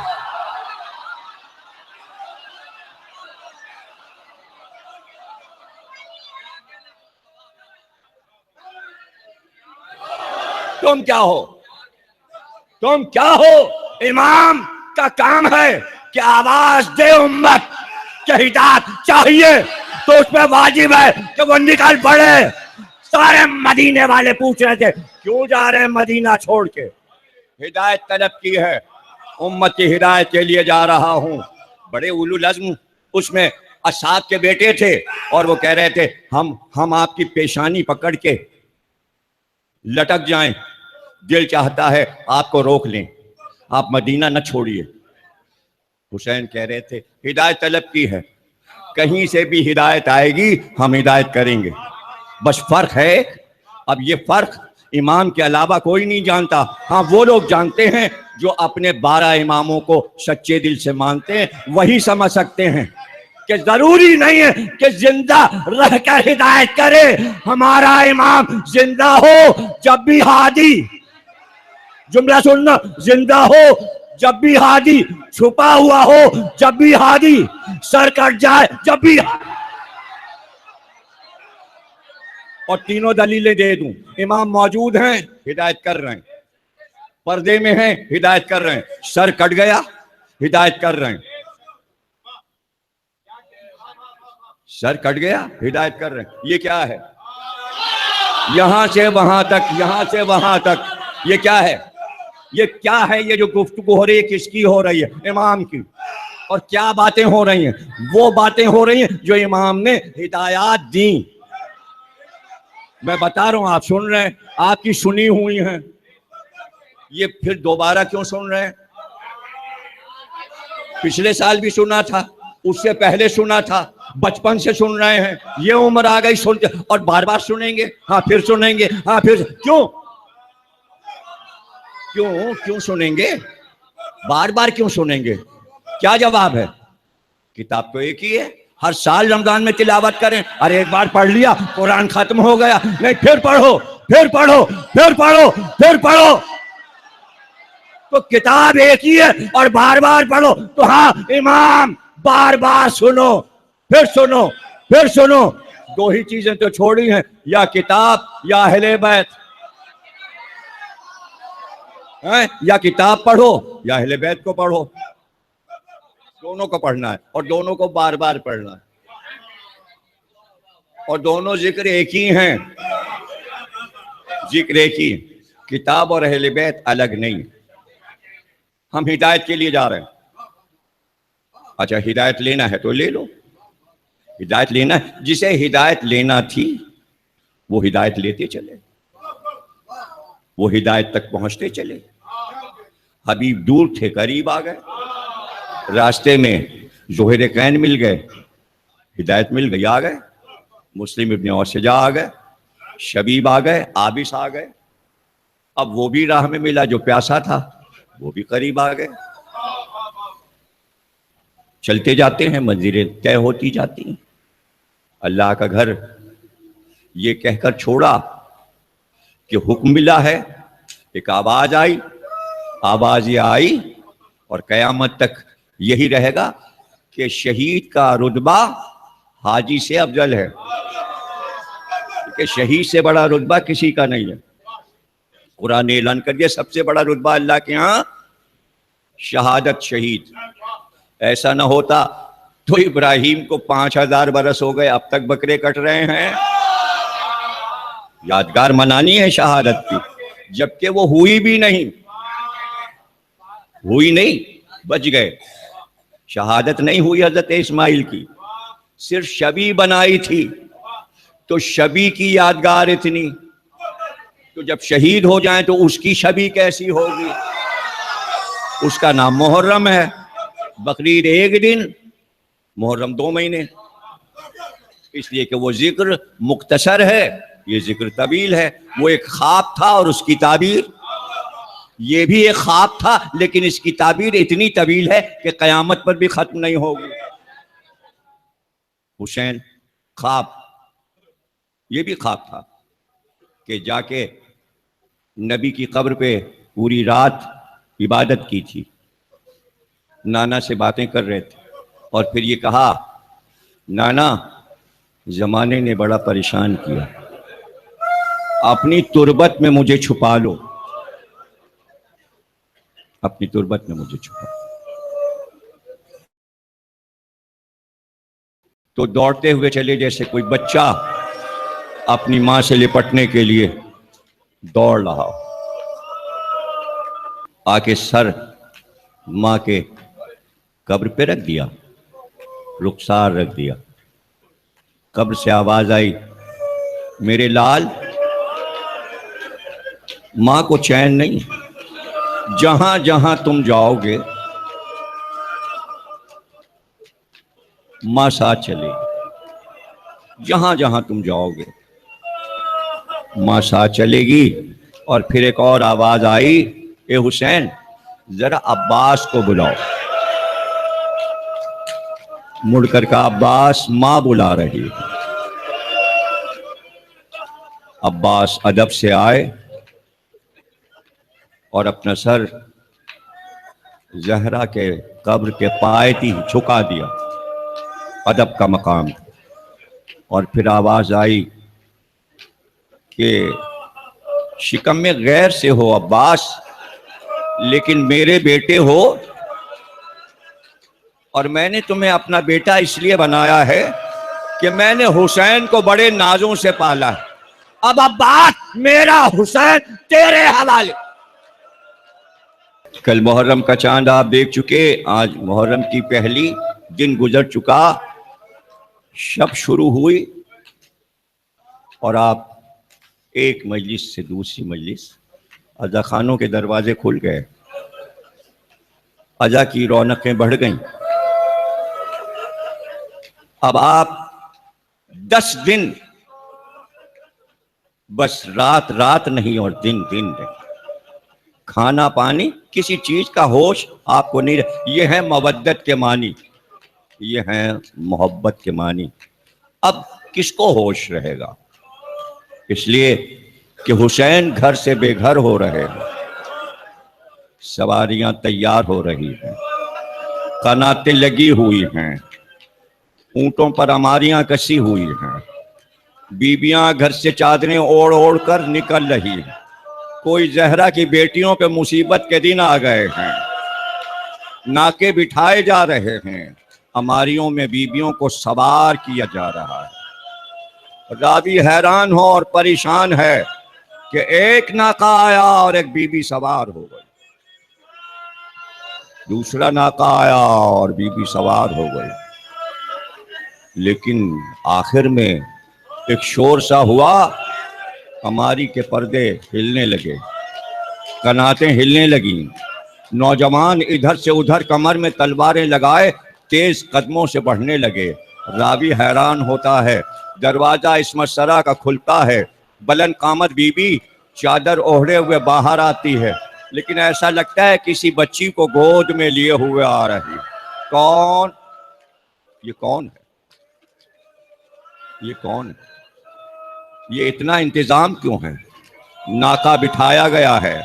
تم کیا ہو؟ تم کیا ہو؟ امام کا کام ہے کہ آواز دے امت کہ ہدایت چاہیے تو اس پہ واجب ہے کہ وہ نکل پڑے. سارے مدینے والے پوچھ رہے تھے کیوں جا رہے ہیں مدینہ چھوڑ کے؟ ہدایت طلب کی ہے، امت کی ہدایت کے لیے جا رہا ہوں. بڑے اولو العزم اس میں اصحاب کے بیٹے تھے اور وہ کہہ رہے تھے ہم آپ کی پیشانی پکڑ کے لٹک جائیں، دل چاہتا ہے آپ کو روک لیں، آپ مدینہ نہ چھوڑیے. حسین کہہ رہے تھے ہدایت طلب کی ہے، کہیں سے بھی ہدایت آئے گی ہم ہدایت کریں گے. بس فرق ہے، اب یہ فرق امام کے علاوہ کوئی نہیں جانتا. ہاں وہ لوگ جانتے ہیں جو اپنے 12 اماموں کو سچے دل سے مانتے ہیں، وہی سمجھ سکتے ہیں کہ ضروری نہیں ہے کہ زندہ رہ کر ہدایت کرے. ہمارا امام زندہ ہو جب بھی ہادی، جملہ سننا، زندہ ہو جب بھی ہادی، چھپا ہوا ہو جب بھی ہادی، سر کٹ جائے جب بھی. اور تینوں دلیلیں دے دوں. امام موجود ہیں، ہدایت کر رہے ہیں، پردے میں ہیں، ہدایت کر رہے ہیں، سر کٹ گیا ہدایت کر رہے ہیں، سر کٹ گیا ہدایت کر رہے ہیں. یہ کیا ہے؟ یہاں سے وہاں تک، یہاں سے وہاں تک، یہ کیا ہے؟ یہ کیا ہے؟ یہ جو گفتگو ہو رہی ہے کس کی ہو رہی ہے؟ امام کی. اور کیا باتیں ہو رہی ہیں؟ وہ باتیں ہو رہی ہیں جو امام نے ہدایات دیں. میں بتا رہا ہوں، آپ سن رہے ہیں، آپ کی سنی ہوئی ہیں. یہ پھر دوبارہ کیوں سن رہے ہیں؟ پچھلے سال بھی سنا تھا، اس سے پہلے سنا تھا، بچپن سے سن رہے ہیں، یہ عمر آ گئی سنتے، اور بار بار سنیں گے. ہاں پھر سنیں گے، ہاں پھر. کیوں کیوں کیوں سنیں گے؟ بار بار کیوں سنیں گے؟ کیا جواب ہے؟ کتاب تو ایک ہی ہے. ہر سال رمضان میں تلاوت کریں. ارے ایک بار پڑھ لیا قرآن ختم ہو گیا، نہیں پھر پڑھو، پھر پڑھو، پھر پڑھو، پھر پڑھو. تو کتاب ایک ہی ہے اور بار بار پڑھو. تو ہاں امام بار بار سنو، پھر سنو، پھر سنو. دو ہی چیزیں تو چھوڑی ہیں، یا کتاب یا اہل بیت. یا کتاب پڑھو یا اہل بیت کو پڑھو. دونوں کو پڑھنا ہے اور دونوں کو بار بار پڑھنا ہے. اور دونوں ذکر ایک ہی ہیں، ذکر ایک ہی. کتاب اور اہل بیت الگ نہیں. ہم ہدایت کے لیے جا رہے ہیں. اچھا ہدایت لینا ہے تو لے لو. ہدایت لینا ہے، جسے ہدایت لینا تھی وہ ہدایت لیتے چلے، وہ ہدایت تک پہنچتے چلے. حبیب دور تھے، قریب آ گئے. راستے میں ظہیرین مل گئے، ہدایت مل گئی، آ گئے. مسلم ابن اوسجا آ گئے، شبیب آ گئے، عابس آ گئے. اب وہ بھی راہ میں ملا جو پیاسا تھا، وہ بھی قریب آ گئے. چلتے جاتے ہیں، منزلیں طے ہوتی جاتی ہیں. اللہ کا گھر یہ کہہ کر چھوڑا کہ حکم ملا ہے. ایک آواز آئی، آواز یہ آئی اور قیامت تک یہی رہے گا کہ شہید کا رتبہ حاجی سے افضل ہے، کہ شہید سے بڑا رتبہ کسی کا نہیں ہے. قرآن نے اعلان کر دیا سب سے بڑا رتبہ اللہ کے ہاں شہادت، شہید. ایسا نہ ہوتا تو ابراہیم کو 5000 برس ہو گئے، اب تک بکرے کٹ رہے ہیں۔ یادگار منانی ہے شہادت کی، جبکہ وہ ہوئی بھی نہیں، بچ گئے۔ شہادت نہیں ہوئی حضرت اسماعیل کی، صرف شبی بنائی تھی، تو شبی کی یادگار اتنی، تو جب شہید ہو جائیں تو اس کی شبی کیسی ہوگی؟ اس کا نام محرم ہے، بقرعید ایک دن، محرم 2 مہینے، اس لیے کہ وہ ذکر مختصر ہے، یہ ذکر طویل ہے۔ وہ ایک خواب تھا اور اس کی تعبیر، یہ بھی ایک خواب تھا لیکن اس کی تعبیر اتنی طویل ہے کہ قیامت پر بھی ختم نہیں ہوگی۔ حسین خواب، یہ بھی خواب تھا کہ جا کے نبی کی قبر پہ پوری رات عبادت کی تھی، نانا سے باتیں کر رہے تھے، اور پھر یہ کہا، نانا زمانے نے بڑا پریشان کیا، اپنی تربت میں مجھے چھپا لو، اپنی تربت میں مجھے چھپا لو۔ تو دوڑتے ہوئے چلے جیسے کوئی بچہ اپنی ماں سے لپٹنے کے لیے دوڑ رہا ہو، آ کے سر ماں کے قبر پہ رکھ دیا، رخسار رکھ دیا۔ قبر سے آواز آئی، میرے لال، ماں کو چین نہیں، جہاں جہاں تم جاؤ گے ماں ساتھ چلے گی، جہاں جہاں تم جاؤ گے ماں ساتھ چلے گی۔ اور پھر ایک اور آواز آئی، اے حسین ذرا عباس کو بلاؤ۔ مڑ کر کہا، عباس ماں بلا رہی ہے۔ عباس ادب سے آئے اور اپنا سر زہرا کے قبر کے پائے جھکا دیا، ادب کا مقام۔ اور پھر آواز آئی کہ شکم میں غیر سے ہو عباس، لیکن میرے بیٹے ہو، اور میں نے تمہیں اپنا بیٹا اس لیے بنایا ہے کہ میں نے حسین کو بڑے نازوں سے پالا ہے، اب عباس میرا حسین تیرے حوالے۔ کل محرم کا چاند آپ دیکھ چکے، آج محرم کی پہلی دن گزر چکا، شب شروع ہوئی، اور آپ ایک مجلس سے دوسری مجلس، عزا خانوں کے دروازے کھل گئے، عزا کی رونقیں بڑھ گئیں۔ اب آپ 10 دن، بس رات رات نہیں اور دن دن نہیں، کھانا پانی کسی چیز کا ہوش آپ کو نہیں رہے۔ یہ ہے مودت کے معنی، یہ ہے محبت کے معنی۔ اب کس کو ہوش رہے گا؟ اس لیے کہ حسین گھر سے بے گھر ہو رہے ہیں، سواریاں تیار ہو رہی ہیں، قناتیں لگی ہوئی ہیں، اونٹوں پر اماریاں کسی ہوئی ہیں، بیبیاں گھر سے چادریں اوڑھ اوڑھ کر نکل رہی ہیں، کوئی زہرا کی بیٹیوں پہ مصیبت کے دن آ گئے ہیں، ناکے بٹھائے جا رہے ہیں، اماریوں میں بیبیوں کو سوار کیا جا رہا ہے۔ راوی حیران ہو اور پریشان ہے کہ ایک ناکا آیا اور ایک بی بی سوار ہو گئی، دوسرا ناکا آیا اور بی بی سوار ہو گئی، لیکن آخر میں ایک شور سا ہوا، ہماری کے پردے ہلنے لگے، قناتیں ہلنے لگیں، نوجوان ادھر سے ادھر کمر میں تلواریں لگائے تیز قدموں سے بڑھنے لگے۔ راوی حیران ہوتا ہے، دروازہ عصمت سرا کا کھلتا ہے، بلند قامت بی بی چادر اوڑھے ہوئے باہر آتی ہے، لیکن ایسا لگتا ہے کسی بچی کو گود میں لیے ہوئے آ رہی ہے۔ کون؟ یہ کون ہے؟ یہ کون ہے؟ یہ اتنا انتظام کیوں ہے؟ ناکا بٹھایا گیا ہے،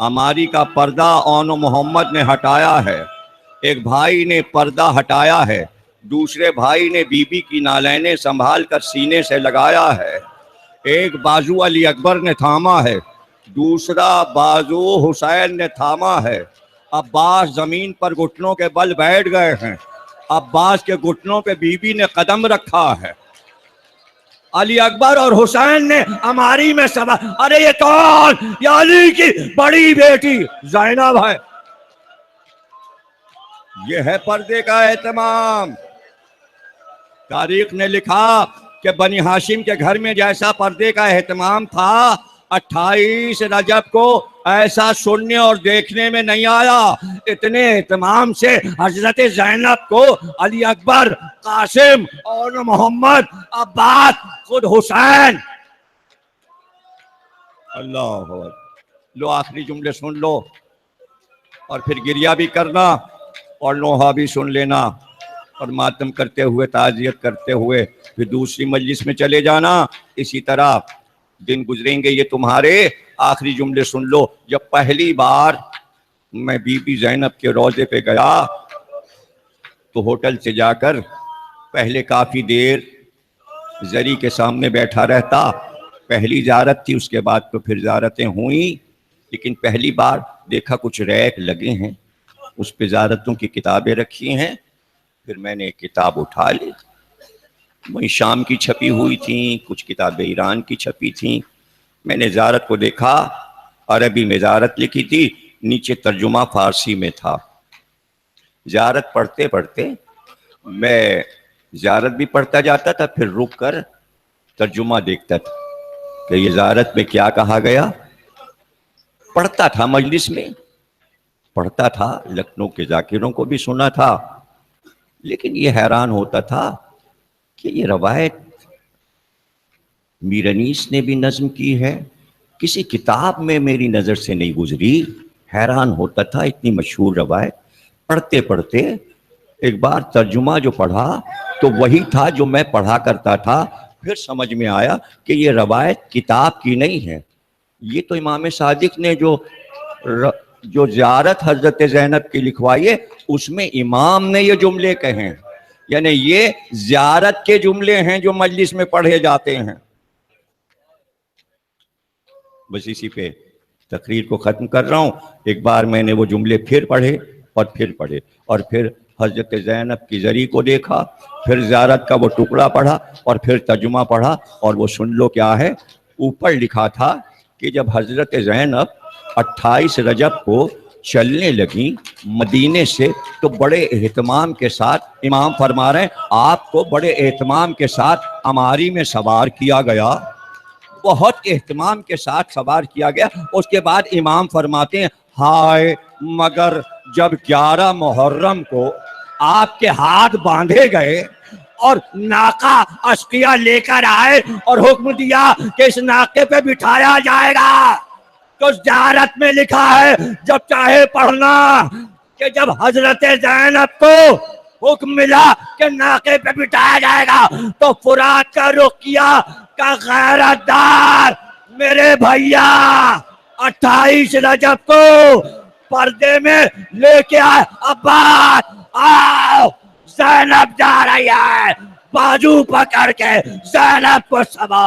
ہماری کا پردہ اون و محمد نے ہٹایا ہے، ایک بھائی نے پردہ ہٹایا ہے، دوسرے بھائی نے بی بی کی نالینیں سنبھال کر سینے سے لگایا ہے، ایک بازو علی اکبر نے تھاما ہے، دوسرا بازو حسین نے تھاما ہے، عباس زمین پر گھٹنوں کے بل بیٹھ گئے ہیں، عباس کے گھٹنوں پہ بی بی نے قدم رکھا ہے، علی اکبر اور حسین نے ہماری میں سبا، ارے یہ کون؟ یہ علی کی بڑی بیٹی زینب ہے۔ یہ ہے پردے کا اہتمام۔ تاریخ نے لکھا کہ بنی ہاشم کے گھر میں جیسا پردے کا اہتمام تھا، 28 رجب کو ایسا سننے اور دیکھنے میں نہیں آیا۔ اتنے اہتمام سے حضرت زینب کو علی اکبر، قاسم اور محمد، عباس، خود حسین۔ اللہ اکبر۔ لو آخری جملے سن لو اور پھر گریہ بھی کرنا اور نوحہ بھی سن لینا، اور ماتم کرتے ہوئے، تعزیت کرتے ہوئے پھر دوسری مجلس میں چلے جانا۔ اسی طرح دن گزریں گے یہ تمہارے۔ آخری جملے سن لو۔ جب پہلی بار میں بی بی زینب کے روضے پہ گیا تو ہوٹل سے جا کر پہلے کافی دیر زری کے سامنے بیٹھا رہتا۔ پہلی زیارت تھی، اس کے بعد تو پھر زیارتیں ہوئیں، لیکن پہلی بار دیکھا کچھ ریک لگے ہیں، اس پہ زیارتوں کی کتابیں رکھی ہیں۔ پھر میں نے ایک کتاب اٹھا لی، وہیں شام کی چھپی ہوئی تھیں، کچھ کتابیں ایران کی چھپی تھیں۔ میں نے زیارت کو دیکھا، عربی میں زیارت لکھی تھی، نیچے ترجمہ فارسی میں تھا۔ زیارت پڑھتے پڑھتے میں زیارت بھی پڑھتا جاتا تھا، پھر رک کر ترجمہ دیکھتا تھا کہ یہ زیارت میں کیا کہا گیا۔ پڑھتا تھا، مجلس میں پڑھتا تھا، لکھنؤ کے ذاکروں کو بھی سنا تھا، لیکن یہ حیران ہوتا تھا کہ یہ روایت میر انیس نے بھی نظم کی ہے، کسی کتاب میں میری نظر سے نہیں گزری۔ حیران ہوتا تھا، اتنی مشہور روایت۔ پڑھتے پڑھتے ایک بار ترجمہ جو پڑھا تو وہی تھا جو میں پڑھا کرتا تھا۔ پھر سمجھ میں آیا کہ یہ روایت کتاب کی نہیں ہے، یہ تو امام صادق نے جو زیارت حضرت زینب کی لکھوائی ہے، اس میں امام نے یہ جملے کہے ہیں، یعنی یہ زیارت کے جملے ہیں جو مجلس میں پڑھے جاتے ہیں۔ بس اسی پہ تقریر کو ختم کر رہا ہوں۔ ایک بار میں نے وہ جملے پھر پڑھے اور پھر پڑھے، اور پھر حضرت زینب کی زری کو دیکھا، پھر زیارت کا وہ ٹکڑا پڑھا، اور پھر ترجمہ پڑھا، اور وہ سن لو کیا ہے۔ اوپر لکھا تھا کہ جب حضرت زینب 28 رجب کو چلنے لگیں مدینے سے تو بڑے اہتمام کے ساتھ، امام فرما رہے ہیں آپ کو بڑے اہتمام کے ساتھ عماری میں سوار کیا گیا، بہت اہتمام کے ساتھ سوار کیا گیا۔ اس کے بعد امام فرماتے ہیں ہائے مگر جب 11 محرم کو آپ کے ہاتھ باندھے گئے اور ناقہ اشقیہ لے کر آئے اور حکم دیا کہ اس ناقے پہ بٹھایا جائے گا، تو زیارت میں لکھا ہے جب چاہے پڑھنا کہ جب حضرت زینب کو حکم ملا کہ ناقے پہ بٹھایا جائے گا تو فرات کا رخ کیا کہ غیرت دار میرے بھیا 28 رجب کو پردے میں لے کے آئے، عباس آؤ زینب جا رہی ہے، بازو پکڑ کے زینب کو سبا۔